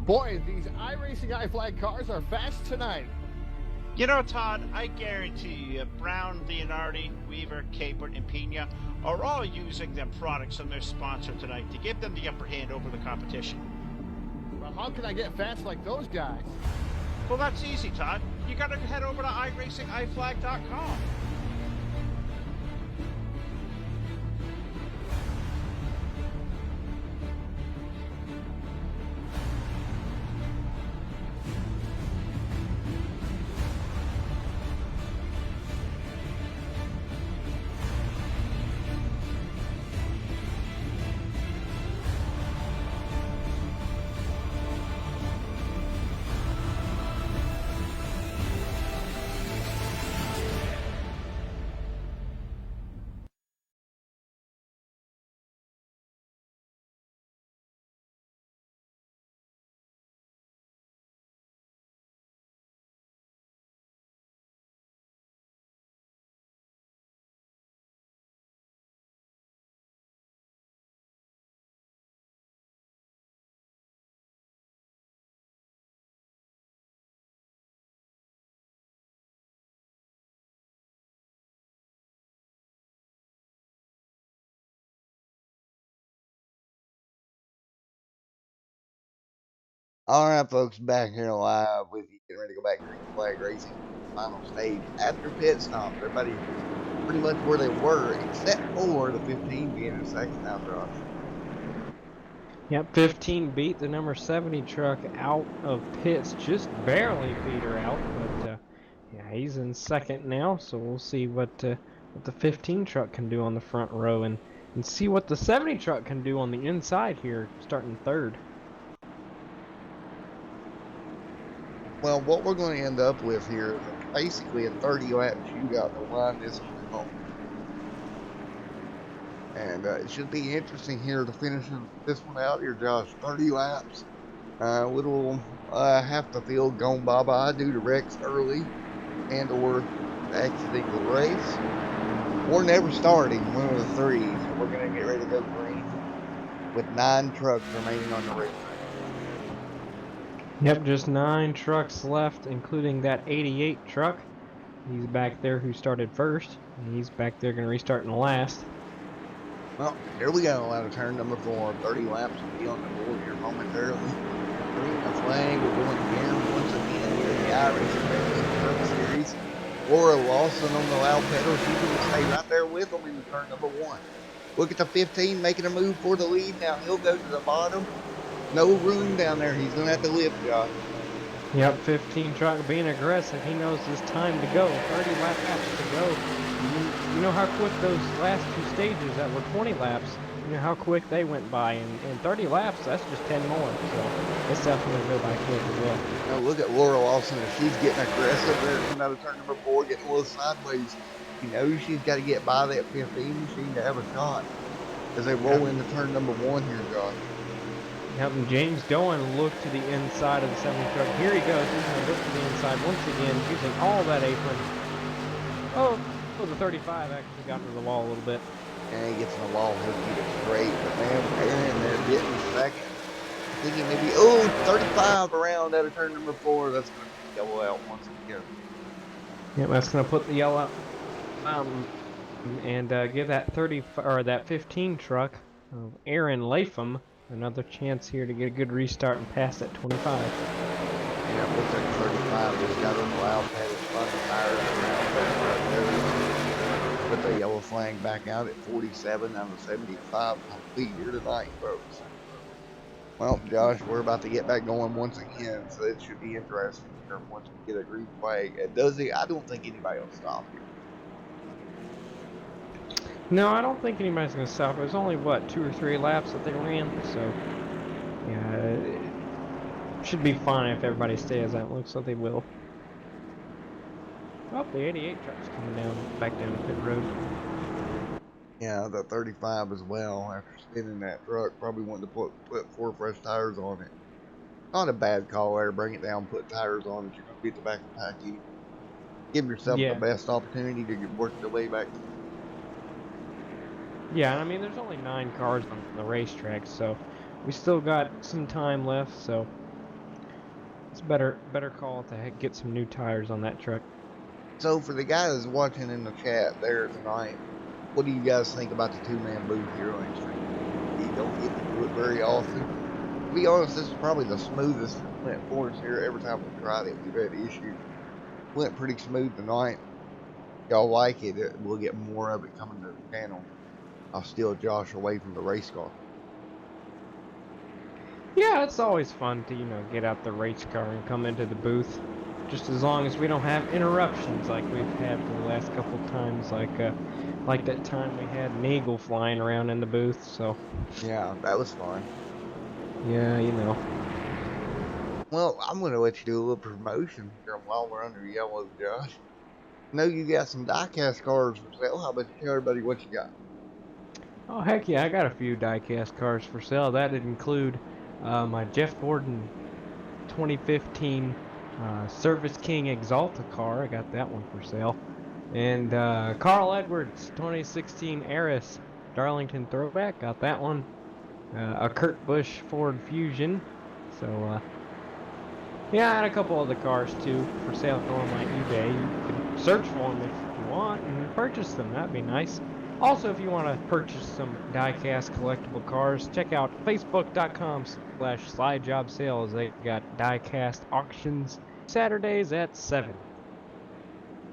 Boy, these iRacing iflag cars are fast tonight. You know, Todd, I guarantee you, Brown, Leonardi, Weaver, Capert, and Pena are all using their products from their sponsor tonight to give them the upper hand over the competition. Well, how can I get fast like those guys? Well, that's easy, Todd. You gotta head over to IRacingIflag.com. All right, folks, back here live with you, getting ready to go back to Green Flag Racing final stage after pit stops. Everybody pretty much where they were, except for the 15 being in second now, Josh. Yep, 15 beat the number 70 truck out of pits, just barely beat her out, but yeah, he's in second now, so we'll see what the 15 truck can do on the front row and see what the 70 truck can do on the inside here, starting third. Well, what we're going to end up with here is basically a 30-lap shootout to wind this one out. And it should be interesting here to finish this one out here, Josh. 30 laps. Little half the field gone bye-bye due to wrecks early and or exiting the race. Or never starting, one of the three. So we're going to get ready to go green with 9 trucks remaining on the racetrack. Yep, just 9 trucks left, including that 88 truck. He's back there who started first, and he's back there going to restart in last. Well, here we go out of turn number 4. 30 laps will be on the board here momentarily. Green flag will go in the air once again here in the IRacing Truck Series. Laura Lawson on the loud pedal. She's going to stay right there with them in the turn number 1. Look at the 15 making a move for the lead. Now he'll go to the bottom. No room down there. He's going to have to lift, Josh. Yep, 15 truck being aggressive. He knows it's time to go. 30 laps to go. You know how quick those last 2 stages that were 20 laps, you know how quick they went by. And 30 laps, that's just 10 more. So it's definitely going to go by quick as well. Now look at Laura Lawson. If she's getting aggressive there coming out of turn number 4, getting a little sideways. She knows she's got to get by that 15 machine to have a shot as they roll into turn number 1 here, Josh. Yep, and James going look to the inside of the 70 truck. Here he goes. He's going to look to the inside once again, using all that apron. Oh, the 35 actually got into the wall a little bit. And he gets in the wall. He'll keep it straight. But man, Aaron there getting second. I think he maybe, 35 around out of turn number 4. That's going to yellow out once again. Yep, that's going to put the yellow out. And give that 15 truck of Aaron Latham another chance here to get a good restart and pass that 25. Yeah, looks like 35 just got on the loud pad, spun the tires around there. Put the yellow flag back out at 47 out of 75 complete here tonight, folks. Well, Josh, we're about to get back going once again, so it should be interesting here once we get a green flag. I don't think anybody will stop here. No, I don't think anybody's going to stop. It was only, what, 2 or 3 laps that they ran, so yeah, it should be fine if everybody stays out. Looks like they will. Oh, the 88 truck's coming back down the pit road. Yeah, the 35 as well, after spinning that truck, probably wanted to put 4 fresh tires on it. Not a bad call there, bring it down, put tires on it, you're going to be at the back of the pack. You give yourself the best opportunity to work your way back. Yeah, I mean, there's only 9 cars on the racetrack, so we still got some time left, so it's better call to get some new tires on that truck. So for the guys watching in the chat there tonight, what do you guys think about the 2-man booth here on Extreme? You don't get to do it very often. To be honest, this is probably the smoothest it went for us here. Every time we tried it, we've had issues. Went pretty smooth tonight. Y'all like it, we'll get more of it coming to the channel. I'll steal Josh away from the race car. Yeah, it's always fun to, get out the race car and come into the booth. Just as long as we don't have interruptions like we've had for the last couple times, like that time we had an eagle flying around in the booth, so. Yeah, that was fun. Yeah, Well, I'm going to let you do a little promotion here while we're under yellow, Josh. I know you got some diecast cars for sale. How about you tell everybody what you got? Oh, heck yeah, I got a few diecast cars for sale. That'd include my Jeff Gordon 2015 Service King Exalta car. I got that one for sale. And Carl Edwards 2016 Eris Darlington Throwback. Got that one. A Kurt Busch Ford Fusion. So, yeah, I had a couple other cars too for sale on my eBay. You can search for them if you want and purchase them. That'd be nice. Also, if you want to purchase some die-cast collectible cars, check out facebook.com/slidejobsales. They got die-cast auctions Saturdays at 7.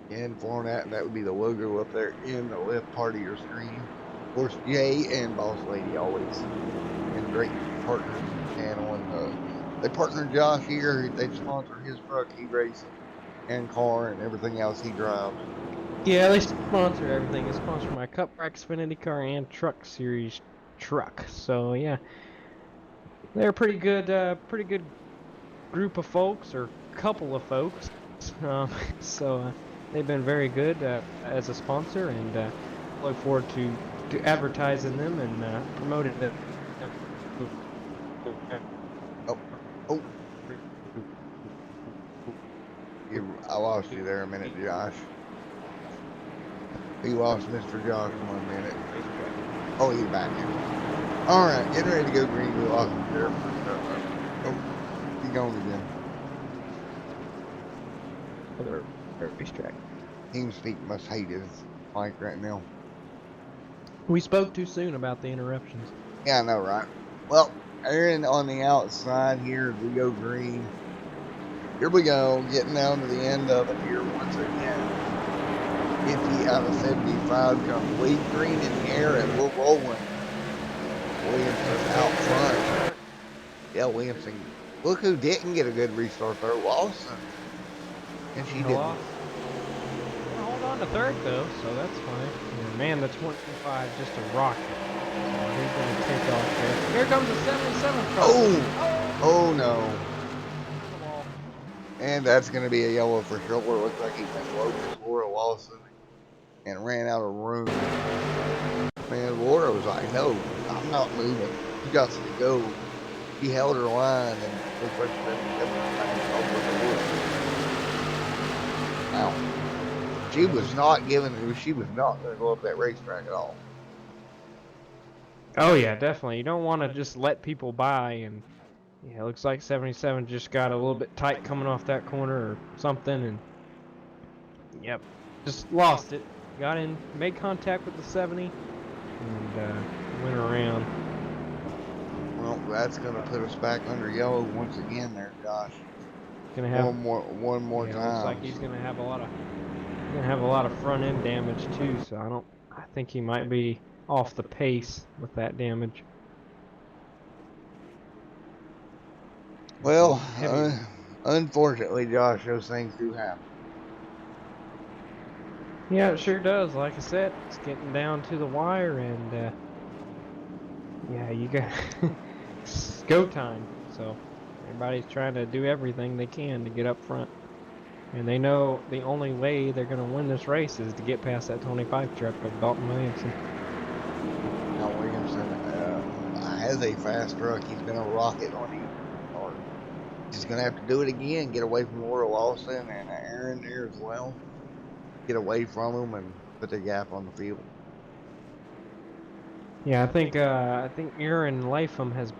And for that would be the logo up there in the left part of your screen. Of course, Jay and Boss Lady always been great partners in the channel, and they partner Josh here. They sponsor his truck, IRacing, and car, and everything else he drives. Yeah, they sponsor everything. They sponsor my Cup Rack Xfinity car and Truck Series truck. So yeah, they're a pretty good group of folks or couple of folks. So they've been very good as a sponsor, and look forward to advertising them and promoting them. Oh, I lost you there a minute, Josh. We lost Mr. Josh 1 minute. Oh, he's back in. All right, getting ready to go green. We lost him there. Oh, he's going again. Racetrack. TeamSpeak must hate his mic right now. We spoke too soon about the interruptions. Yeah, I know, right? Well, Aaron on the outside here as we go green. Here we go, getting down to the end of it here once again. 50 out of 75 complete green in the air, and we're rolling. Williamson out front. Yeah, Williamson. Look who didn't get a good restart there, Lawson. And she didn't. Hold on to third though, so that's fine. And man, the 25 just a rocket. He's gonna take off there. Here comes the 77 car. Oh no. And that's going to be a yellow for sure. Looks like he went low with Laura Lawson and ran out of room. Man, Laura was like, no, I'm not moving. You got to go. She held her line and looked like she Wow. She was not going to go up that racetrack at all. Oh yeah, definitely. You don't want to just let people by, and yeah, it looks like 77 just got a little bit tight coming off that corner or something, and yep, just lost it. Got in, made contact with the 70, and went around. Well, that's going to put us back under yellow once again there, Josh. Gonna have one more time. Looks like he's gonna have a lot of front end damage too. So I think he might be off the pace with that damage. Well, unfortunately, Josh, those things do happen. Yeah, it sure does. Like I said, it's getting down to the wire, and yeah, you got it's go time. So everybody's trying to do everything they can to get up front, and they know the only way they're gonna win this race is to get past that 25 truck of Dalton Williamson. Now Williamson has a fast truck. He's gonna rock it on him. He's gonna have to do it again. Get away from Laura Lawson and Aaron there as well. Get away from him and put the gap on the field. Yeah, I think Aaron Latham has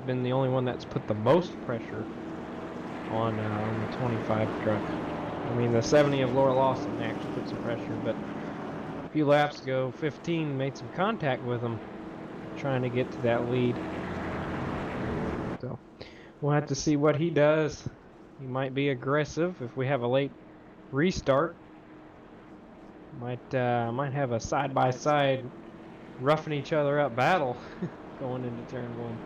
been the only one that's put the most pressure on the 25 truck. I mean, the 70 of Laura Lawson actually put some pressure, but a few laps ago, 15 made some contact with him, trying to get to that lead. So we'll have to see what he does. He might be aggressive if we have a late restart. Might have a side-by-side roughing each other up battle going into turn 1.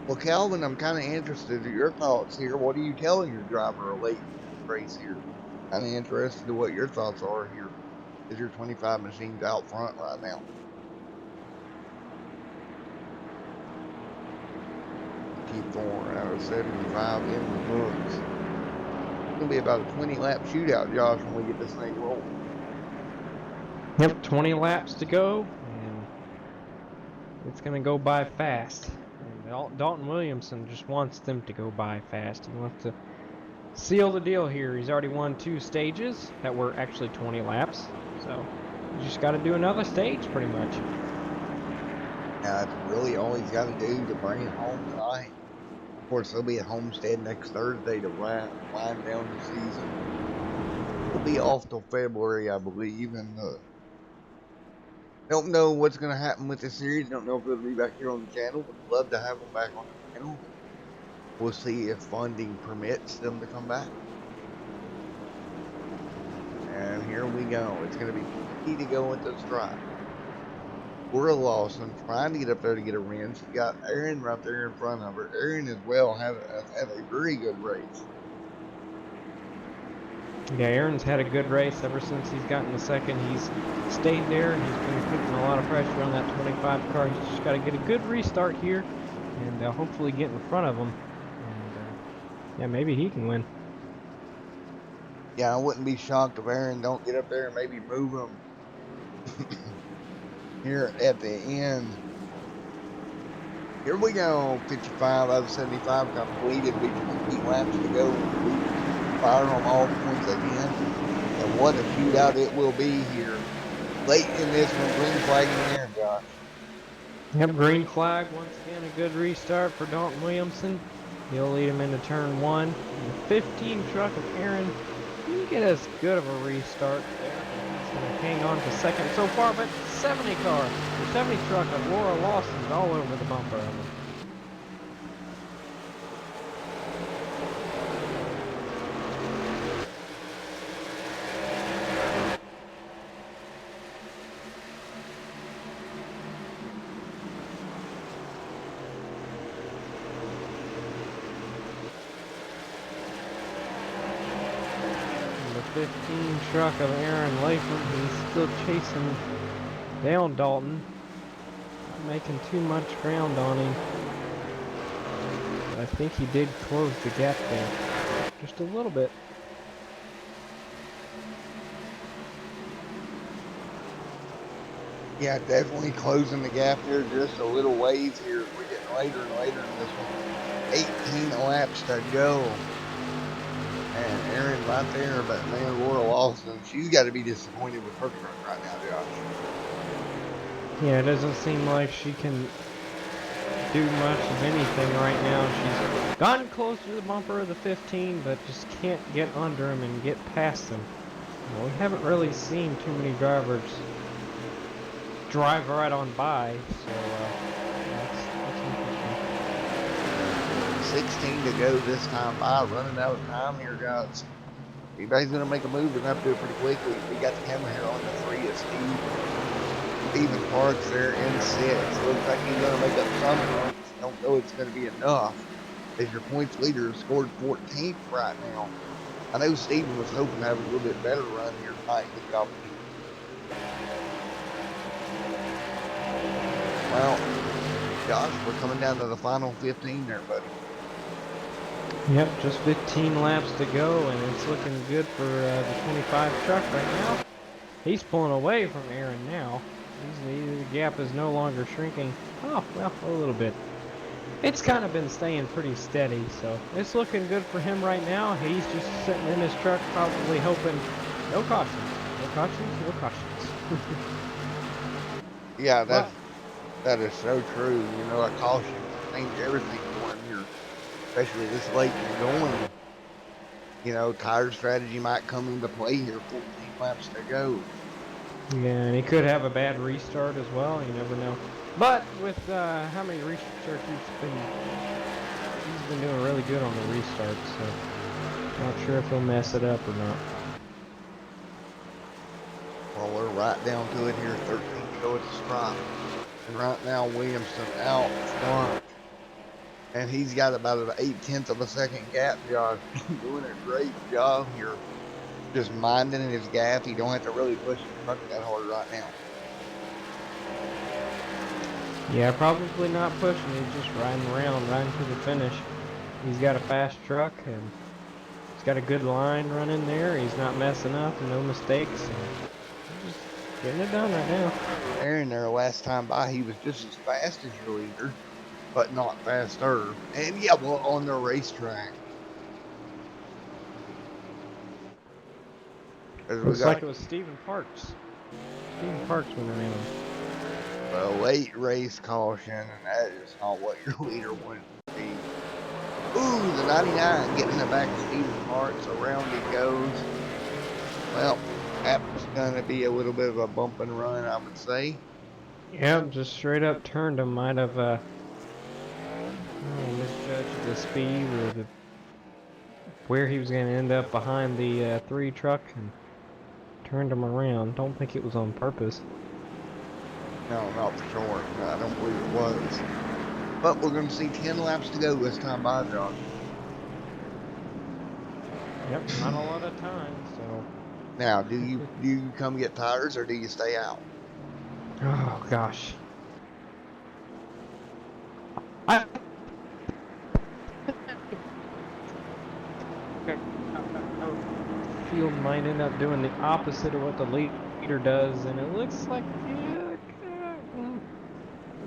Well, Calvin, I'm kind of interested in your thoughts here. What are you telling your driver late race here? Kind of interested in what your thoughts are here. Is your 25 machines out front right now? Keep 4 out of 75 in the books. It's going to be about a 20-lap shootout, Josh, when we get this thing rolling. Yep, 20 laps to go, and it's going to go by fast. And Dalton Williamson just wants them to go by fast. He wants to seal the deal here. He's already won 2 stages that were actually 20 laps, so you just got to do another stage pretty much. That's really all he's got to do to bring it home tonight. Of course, they'll be at Homestead next Thursday to wind down the season. We'll be off till February, I believe, and Don't know what's going to happen with this series. Don't know if it'll be back here on the channel. Would love to have them back on the channel. We'll see if funding permits them to come back. And here we go. It's going to be 20 to go into the stripe. Laura Lawson trying to get up there to get a win. She got Aaron right there in front of her. Aaron as well has a very good race. Yeah, Aaron's had a good race ever since he's gotten the second. He's stayed there, and he's been putting a lot of pressure on that 25 car. He's just got to get a good restart here, and hopefully get in front of him. And yeah, maybe he can win. Yeah, I wouldn't be shocked if Aaron don't get up there and maybe move him here at the end. Here we go. 55 out of 75 completed. We 20 laps to go. We fire on all points again. And what a shootout it will be here. Late in this one, green flag in the air, Josh. Yep, green flag. Once again, a good restart for Dalton Williamson. He'll lead him into turn 1. And the 15 truck of Aaron didn't get as good of a restart there. He's going to hang on to second so far, but 70 car, the 70 truck of Laura Lawson's all over the bumper of him. The 15 truck of Aaron Latham, he's still chasing down Dalton. Not making too much ground on him. But I think he did close the gap there. Just a little bit. Yeah, definitely closing the gap here just a little ways here. We're getting later and later in this one. 18 laps to go. And Aaron right there, but man, Laura Lawson, she's got to be disappointed with her truck right now, Josh. Yeah, it doesn't seem like she can do much of anything right now. She's gotten close to the bumper of the 15, but just can't get under him and get past him. Well, we haven't really seen too many drivers drive right on by, so that's interesting. 16 to go this time by, running out of time here, guys. If anybody's going to make a move, they're going to have to do it pretty quickly. We got the camera here on the 3 of Stephen Parks there in 6. Looks like he's going to make up some points. Don't know it's going to be enough, as your points leader scored 14th right now. I know Stephen was hoping to have a little bit better run here tonight with the opportunity. Well, Josh, we're coming down to the final 15 there, buddy. Yep, just 15 laps to go, and it's looking good for the 25 truck right now. He's pulling away from Aaron now. The gap is no longer shrinking. Oh, well, a little bit. It's kind of been staying pretty steady, so it's looking good for him right now. He's just sitting in his truck, probably hoping, no cautions, no cautions, no cautions. Yeah, that is so true. You know, a caution changes everything for him here, especially this late in going. You know, tire strategy might come into play here. 14 laps to go. Yeah, and he could have a bad restart as well. You never know. But with how many restarts he's been doing really good on the restarts. So not sure if he'll mess it up or not. Well, we're right down to it here. 13 to go at the stripe. And right now, Williamson out front. And he's got about an 0.8 of a second gap, Josh. Doing a great job here. Just minding his gap. He don't have to really push the truck that hard right now. Yeah, probably not pushing. He's just riding around, riding to the finish. He's got a fast truck, and he's got a good line running there. He's not messing up, no mistakes. And just getting it done right now. Aaron there last time by, he was just as fast as your leader, but not faster. And yeah, well, on the racetrack. Looks like it was Stephen Parks. Stephen Parks went around. A late race caution, and that is not what your leader wanted to be. Ooh, the 99 getting in the back of Stephen Parks. Around he goes. Well, that's going to be a little bit of a bump and run, I would say. Yep, just straight up turned him. Might have misjudged the speed or where he was going to end up behind the 3 truck and turned him around. Don't think it was on purpose. No, not for sure. No, I don't believe it was. But we're going to see 10 laps to go this time by, Josh. Yep, not a lot of time, so. Now, do you come get tires or do you stay out? Oh gosh. I field might end up doing the opposite of what the leader does, and it looks like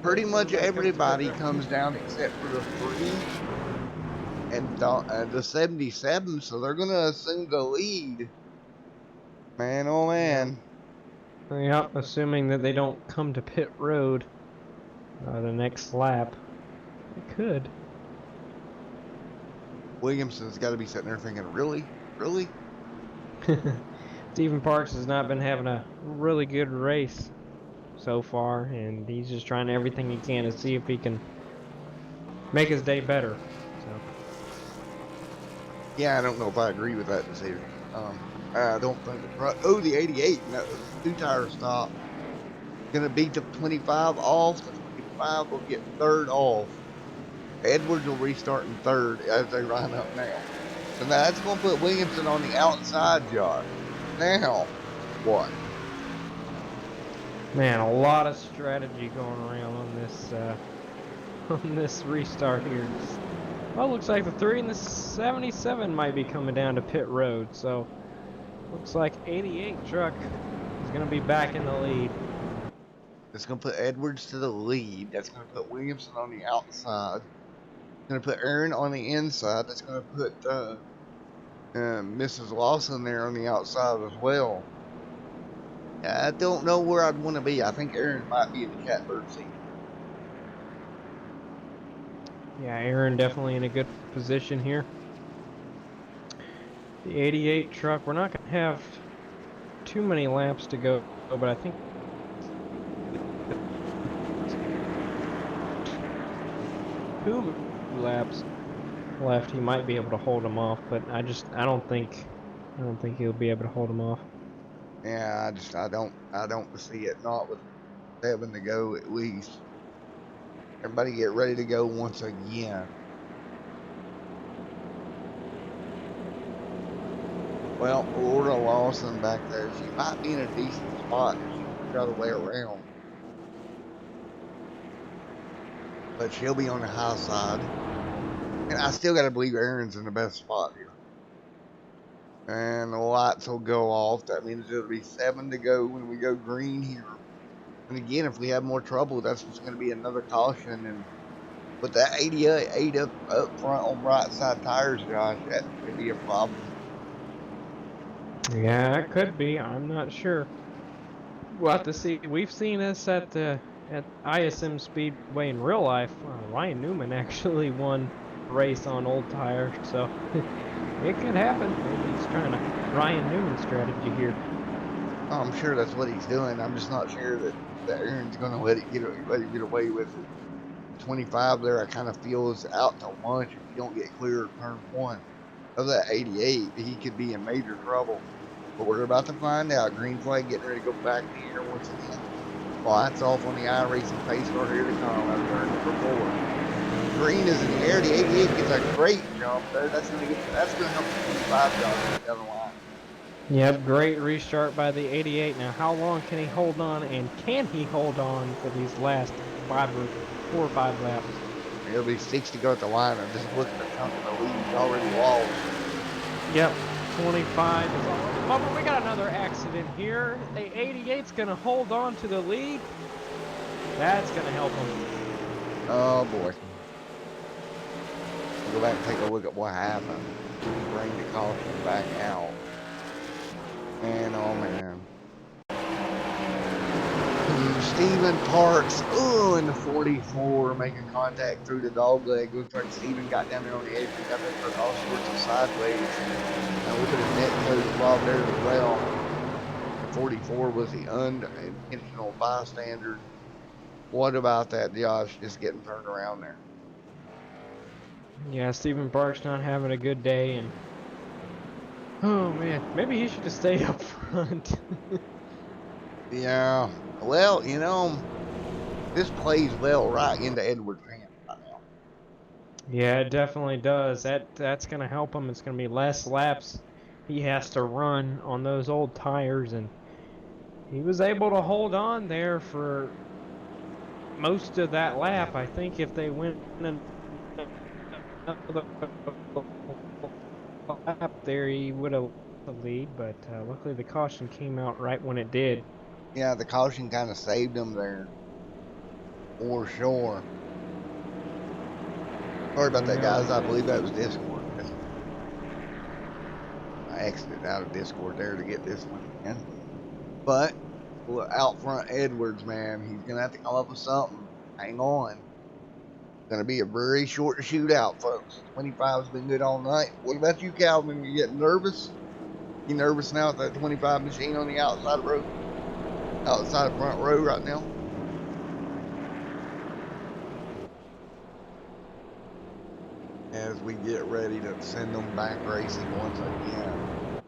Pretty much everybody comes down except for the 3 and the 77, so they're going to assume the lead. Man, oh man. Yep, assuming that they don't come to pit road the next lap. They could. Williamson's got to be sitting there thinking, really? Really? Stephen Parks has not been having a really good race so far, and he's just trying everything he can to see if he can make his day better. So. Yeah, I don't know if I agree with that decision. I don't think the 88, no, 2 tire stop. Gonna beat the 25 off. The 25 will get 3rd off. Edwards will restart in 3rd as they line up now. So now that's gonna put Williamson on the outside, Josh. Now, what? Man, a lot of strategy going around on this on this restart here. Well, looks like the 3 and the 77 might be coming down to pit road. So, looks like 88 truck is going to be back in the lead. That's going to put Edwards to the lead. That's going to put Williamson on the outside. It's going to put Aaron on the inside. That's going to put Mrs. Lawson there on the outside as well. I don't know where I'd want to be. I think Aaron might be in the catbird seat. Yeah, Aaron definitely in a good position here. The 88 truck, we're not going to have too many laps to go, but I think 2 laps left, he might be able to hold him off, but I don't think he'll be able to hold him off. Yeah, I don't see it. Not with 7 to go at least. Everybody get ready to go once again. Well, Laura Lawson back there, she might be in a decent spot if she can figure out a way around. But she'll be on the high side. And I still got to believe Aaron's in the best spot here. And the lights will go off. That means it'll be 7 to go when we go green here. And again, if we have more trouble, that's just going to be another caution. And with that 88 up front on right side tires, Josh, that could be a problem. Yeah, it could be. I'm not sure. We'll have to see. We've seen this at ISM Speedway in real life. Ryan Newman actually won a race on old tires, so it could happen. Maybe he's trying a Ryan Newman strategy here. Oh, I'm sure that's what he's doing. I'm just not sure that Aaron's going to let him get away with it. 25 there, I kind of feel is out to lunch if you don't get clear of turn 1 of that 88. He could be in major trouble. But we're about to find out. Green flag getting ready to go back in the air once again. Lights off on the iRacing pace car here to come out of turn number 4. Green is in the air. The 88 gets a great jump there. That's going to help the 25 jump down the line. Yep, great restart by the 88. Now, how long can he hold on, and can he hold on for these last 4 or 5 laps? It'll be 6 to go at the line. I'm just looking at chunk of the lead. He's already lost. Yep, 25 is all. Oh, but we got another accident here. The 88's going to hold on to the lead. That's going to help him. Oh, boy. We'll go back and take a look at what happened. Bring the caution back out. And, oh, man. Stephen Parks, in the 44, making contact through the dog leg. Looks like Stephen got down there on the apron, got that truck all sorts of sideways. And a little bit of net code involved there as well. The 44 was the unintentional bystander. What about that, Josh, just getting turned around there? Yeah, Stephen Park's not having a good day, and oh man, maybe he should have stayed up front. Yeah. Well, this plays well right into Edwards' hands right now. Yeah, it definitely does. That's gonna help him. It's gonna be less laps he has to run on those old tires, and he was able to hold on there for most of that lap. I think if they went another lap there, he would have the lead. But luckily, the caution came out right when it did. Yeah, the caution kind of saved him there. For sure. Sorry about that, guys. I believe that was Discord. I exited out of Discord there to get this one in. But out front Edwards, man, he's going to have to come up with something. Hang on. It's going to be a very short shootout, folks. 25's been good all night. What about you, Calvin? You getting nervous? You nervous now with that 25 machine on the outside road? Outside front row right now? As we get ready to send them back racing once again.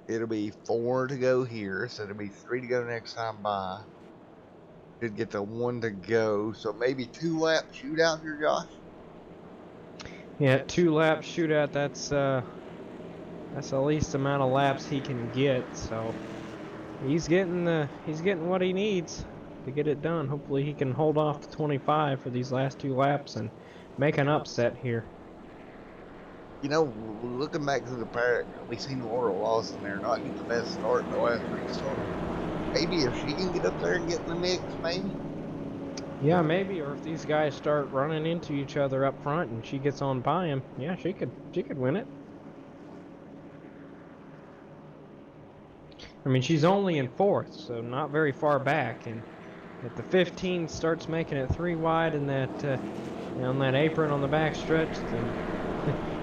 It'll be 4 to go here, so it'll be 3 to go next time by. Should get the 1 to go, so maybe 2-lap shootout here, Josh? Yeah, 2-lap shootout. That's the least amount of laps he can get. So he's getting what he needs to get it done. Hopefully he can hold off the 25 for these last 2 laps and make an upset here. Looking back to the paddock, we seen Laura Lawson there not get the best start in the last restart. Maybe if she can get up there and get in the mix, maybe. Yeah, maybe. Or if these guys start running into each other up front and she gets on by him, yeah, she could win it. I mean, she's only in 4th, so not very far back. And if the 15 starts making it 3 wide in that on that apron on the back stretch, then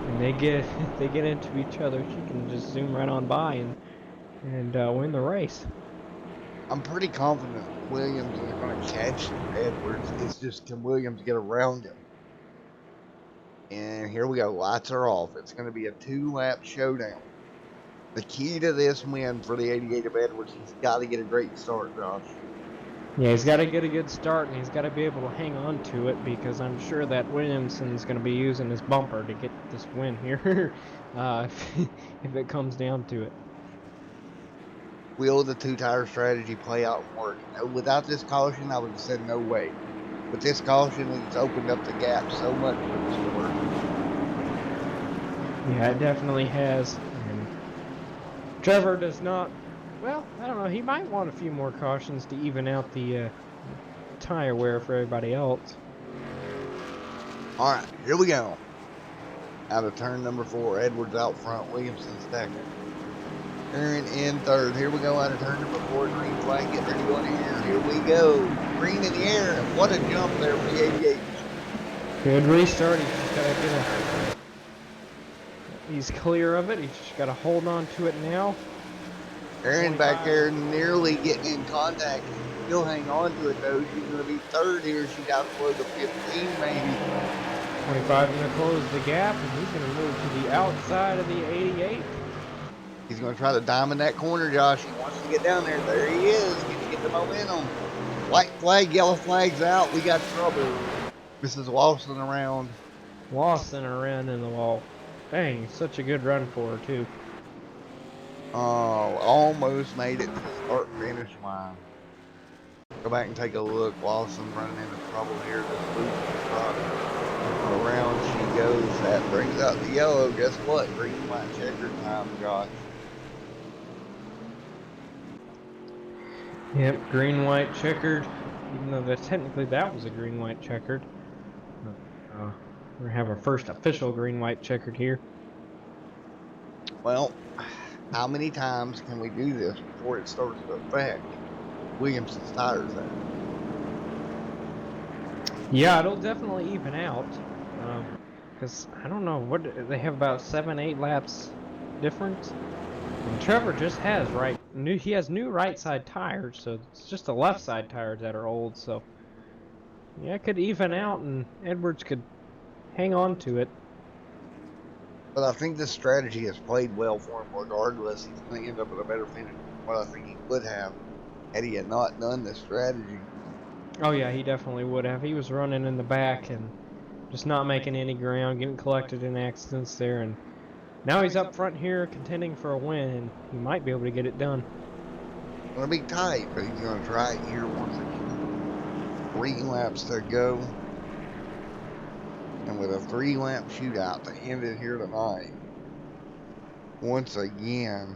and they get into each other, she can just zoom right on by and win the race. I'm pretty confident Williams is going to catch Edwards. It's just, can Williams get around him? And here we go. Lights are off. It's going to be a 2-lap showdown. The key to this win for the 88 of Edwards, he's got to get a great start, Josh. Yeah, he's got to get a good start, and he's got to be able to hang on to it, because I'm sure that Williamson's going to be using his bumper to get this win here, if it comes down to it. Will the 2-tire strategy play out and work? Without this caution, I would have said no way. With this caution, it's opened up the gap so much for the sport. Yeah, it definitely has. And Trevor does not. Well, I don't know. He might want a few more cautions to even out the tire wear for everybody else. All right, here we go. Out of turn number 4, Edwards out front, Williamson second. Aaron in 3rd. Here we go out of turn number 4, green flag, get ready to go in the air. Here we go. Green in the air. What a jump there for the 88. Good restart. He's just got to get a. He's clear of it. He's just got to hold on to it now. Aaron back there nearly getting in contact. He'll hang on to it though. She's going to be 3rd here. She's down below the 15 maybe. 25 going to close the gap, and he's going to move to the outside of the 88. He's going to try to diamond that corner, Josh. He wants to get down there. There he is. Can he get the momentum? White flag, yellow flag's out. We got trouble. This is Lawson around. Lawson around in the wall. Dang, such a good run for her, too. Oh, almost made it to the start-finish line. Go back and take a look. Lawson running into trouble here. This loop truck. Around she goes. That brings out the yellow. Guess what? Green, white, checkered time, Josh. Yep, green, white, checkered. Even though technically that was a green, white, checkered. We're going to have our first official green, white, checkered here. Well, how many times can we do this before it starts to affect Williamson's tires there? Yeah, it'll definitely even out. Because I don't know, what they have about 7-8 laps difference. And Trevor just has he has new right side tires, so it's just the left side tires that are old. So Yeah, it could even out and Edwards could hang on to it. But I think this strategy has played well for him regardless. He's going to end up with a better finish than what I think he would have had he had not done this strategy. Oh yeah, he definitely would have. He was running in the back and just not making any ground, getting collected in accidents there, and now he's up front here contending for a win, and he might be able to get it done. It's going to be tight, but he's going to try it here once again. 3 laps to go. And with a 3-lap shootout to end it here tonight. Once again.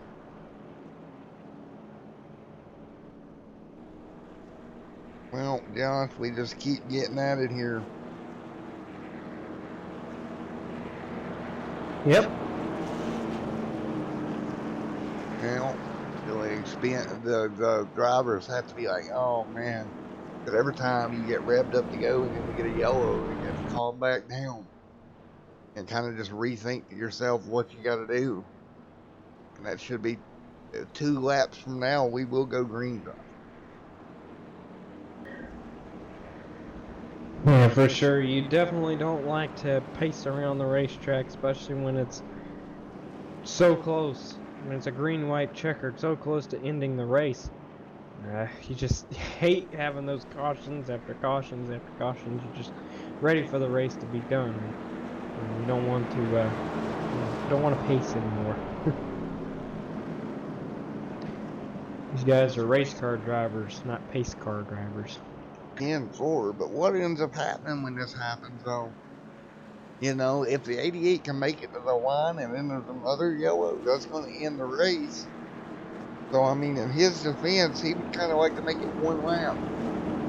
Well, Josh, we just keep getting at it here. Yep. Well, the drivers have to be like, oh man, because every time you get revved up to go and then we get a yellow, you have to calm back down and kind of just rethink to yourself what you got to do. And that should be 2 laps from now. We will go green, Josh. Yeah, for sure. You definitely don't like to pace around the racetrack, especially when it's so close. When it's a green-white checkered, so close to ending the race. You just hate having those cautions after cautions after cautions. You're just ready for the race to be done. And you don't want to pace anymore. These guys are race car drivers, not pace car drivers. And forward, but what ends up happening when this happens, though? You know, if the 88 can make it to the line and then there's another yellow, that's going to end the race. So, I mean, in his defense, he would kind of like to make it 1 lap.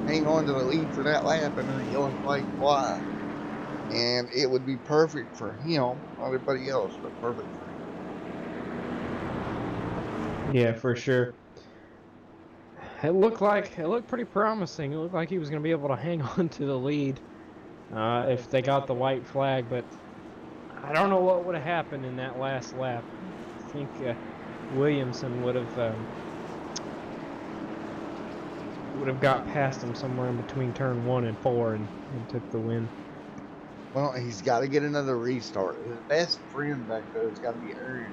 Hang on to the lead for that lap and then the yellow flag fly. And it would be perfect for him, not everybody else, but perfect for him. Yeah, for sure. It looked pretty promising. It looked like he was going to be able to hang on to the lead if they got the white flag, but I don't know what would have happened in that last lap. I think Williamson would have got past him somewhere in between turn 1 and 4 and took the win. Well, he's got to get another restart. His best friend back there has got to be Aaron.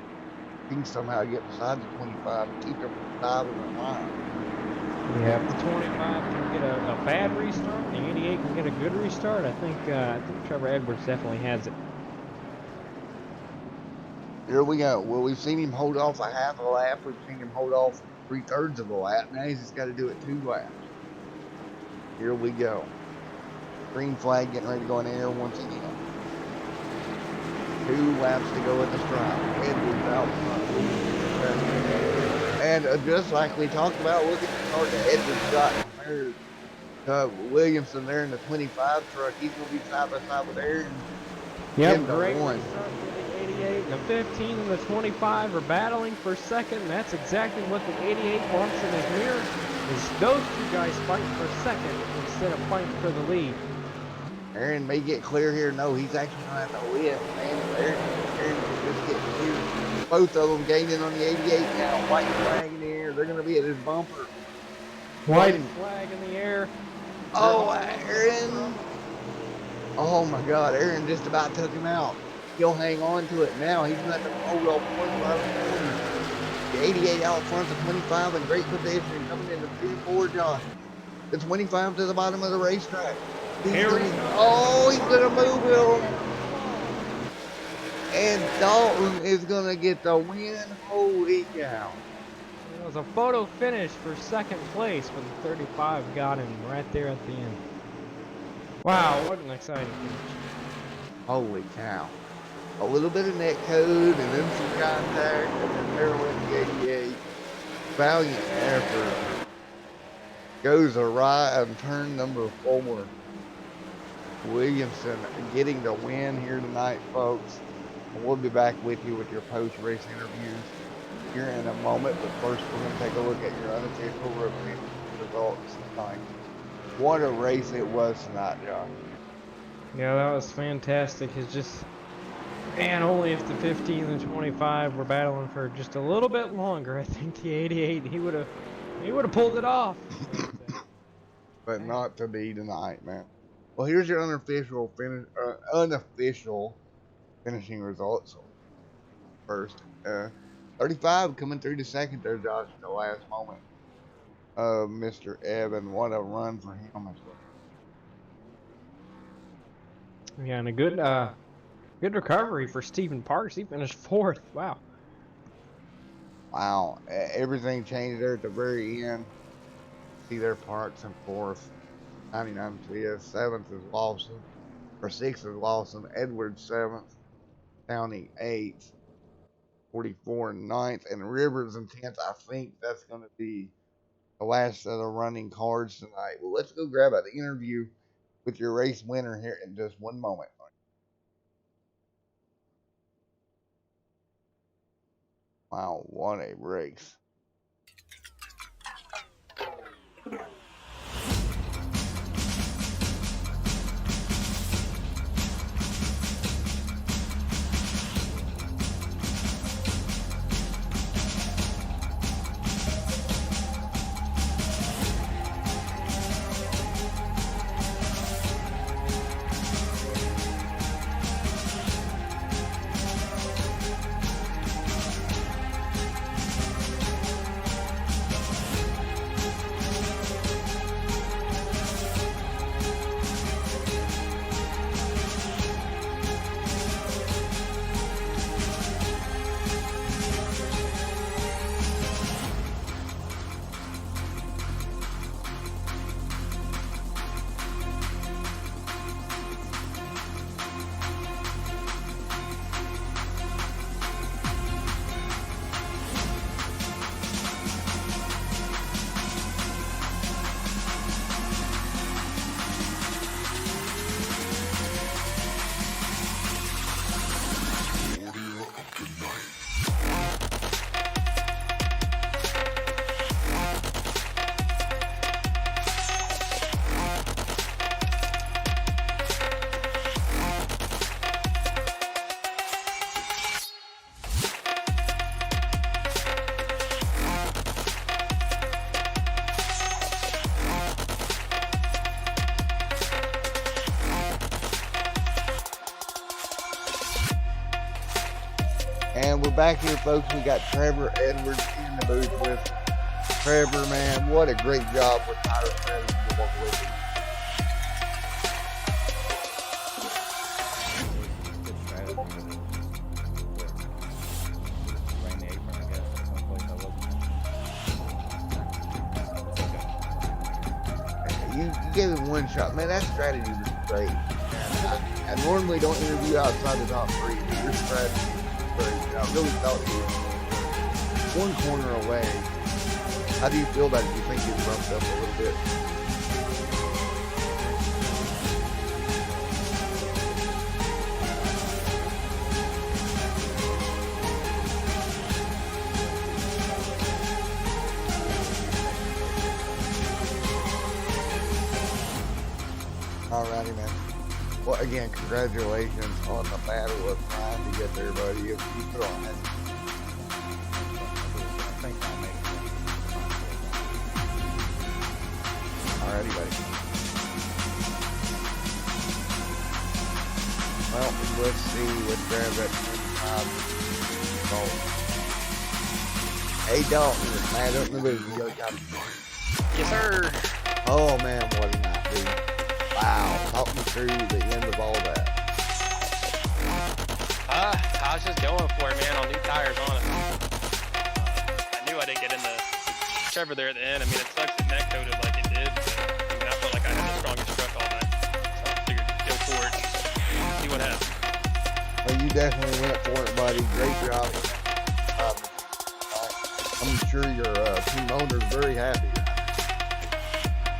He can somehow get beside the 25 and keep him from diving the line. Yeah, if the 25 can get a bad restart, the 88 can get a good restart. I think Trevor Edwards definitely has it. Here we go. Well, we've seen him hold off a half a lap. We've seen him hold off 3/3 of a lap. Now he's just got to do it 2 laps. Here we go. Green flag getting ready to go in the air once again. 2 laps to go at the stripe. Edwards out front. And just like we talked about, look at the car that Edwards got compared to Williamson there in the 25 truck. He's going to be side by side with Aaron. Yep, great restart for the 88. The 15 and the 25 are battling for second. And that's exactly what the 88 wants in his mirror, is those 2 guys fighting for second instead of fighting for the lead. Aaron may get clear here. No, he's actually going to have to win, man. Aaron can just get clear. Both of them gaining on the 88 now. White flag in the air. They're going to be at his bumper. White flag in the air. Oh, Aaron. Oh, my God. Aaron just about took him out. He'll hang on to it now. He's going to hold off 25 and 40. The 88 out front, the 25 in great position. Coming into 3-4, Josh. The 25 to the bottom of the racetrack. He's going to move him. And Dalton is going to get the win. Holy cow. It was a photo finish for second place, but the 35 got him right there at the end. Wow, what an exciting finish. Holy cow. A little bit of net code and then some contact and then there went the 88. Valiant effort. Goes awry on turn number 4. Williamson getting the win here tonight, folks. We'll be back with you with your post-race interviews here in a moment, but first we're going to take a look at your unofficial results tonight. What a race it was tonight, Josh. Yeah, that was fantastic. It's just, man, only if the 15 and 25 were battling for just a little bit longer, I think the 88, he would have pulled it off. But not to be tonight, man. Well, here's your unofficial finishing results. First, 35 coming through the second there, Josh, at the last moment. Mr. Evan, what a run for him as well. Yeah, and a good recovery for Stephen Parks. He finished fourth. Wow. Wow, everything changed there at the very end. See their Parks in fourth, 99 fifth, seventh is Lawson, or sixth is Lawson, Edwards seventh, Downey eighth, 44 ninth, and Rivers in 10th. I think that's going to be the last of the running cards tonight. Well, let's go grab an interview with your race winner here in just one moment. Wow, what a race. And we're back here, folks. We got Trevor Edwards in the booth with Trevor, man. What a great job with tire strategy to walk away from. You gave him one shot, man. That strategy was great. I normally don't interview outside the top three, but your strategy was great. I really thought he was one corner away. How do you feel about it? Do you think he's bumped up a little bit? Alrighty, man. Well, again, congratulations on the battle of trying to get there, buddy. You put on it. Alrighty, buddy. Well, let's see what grabs that 25. Hey, Dalton is mad up in the booth. You got him. Yes, sir. Oh, man, what a night, dude. Wow, talk me through the end of all that. I was just going for it, man, on new tires, honestly. I knew I didn't get into Trevor there at the end. I mean, it sucks it neck coated like it did, but I mean, I felt like I had the strongest truck all night. So I figured go for it and see what happens. Well, you definitely went for it, buddy. Great job. I'm sure your team owner is very happy.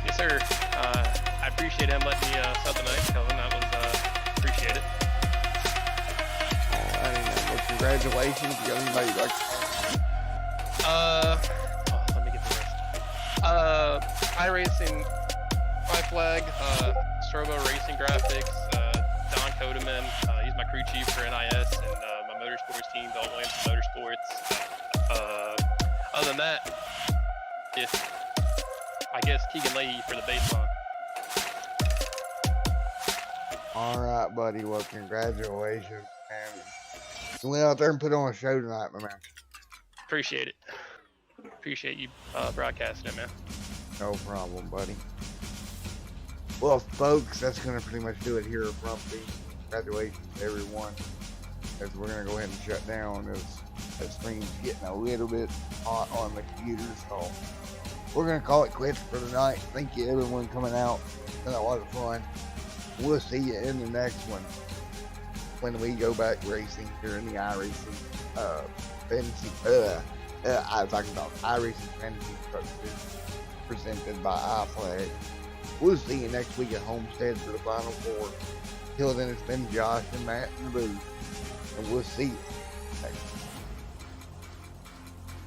Yes, sir. I appreciate him letting me sub the night, Kelvin. That was appreciate it. Alrighty, man. Well, congratulations. You got anybody you'd like to Let me get the list. iRacing iflag Shorba Racing Graphics, Don Codeman. He's my crew chief for NIS and my motorsports team, Dalton Williams Motorsports. Other than that, I guess Keegan Leahy for the baseline. All right, buddy. Well, congratulations, man. You went out there and put on a show tonight, my man. Appreciate it. Appreciate you broadcasting it, man. No problem, buddy. Well, folks, that's going to pretty much do it here at Rumpy. Congratulations to everyone. As we're going to go ahead and shut down as the stream's getting a little bit hot on the computer. So we're going to call it quits for tonight. Thank you, everyone, coming out. It's been a lot of fun. We'll see you in the next one when we go back racing here in the iRacing fantasy. I was talking about iRacing fantasy truck presented by iflag. We'll see you next week at Homestead for the Final Four. Till then, it's been Josh and Matt and Boo, and we'll see you next time.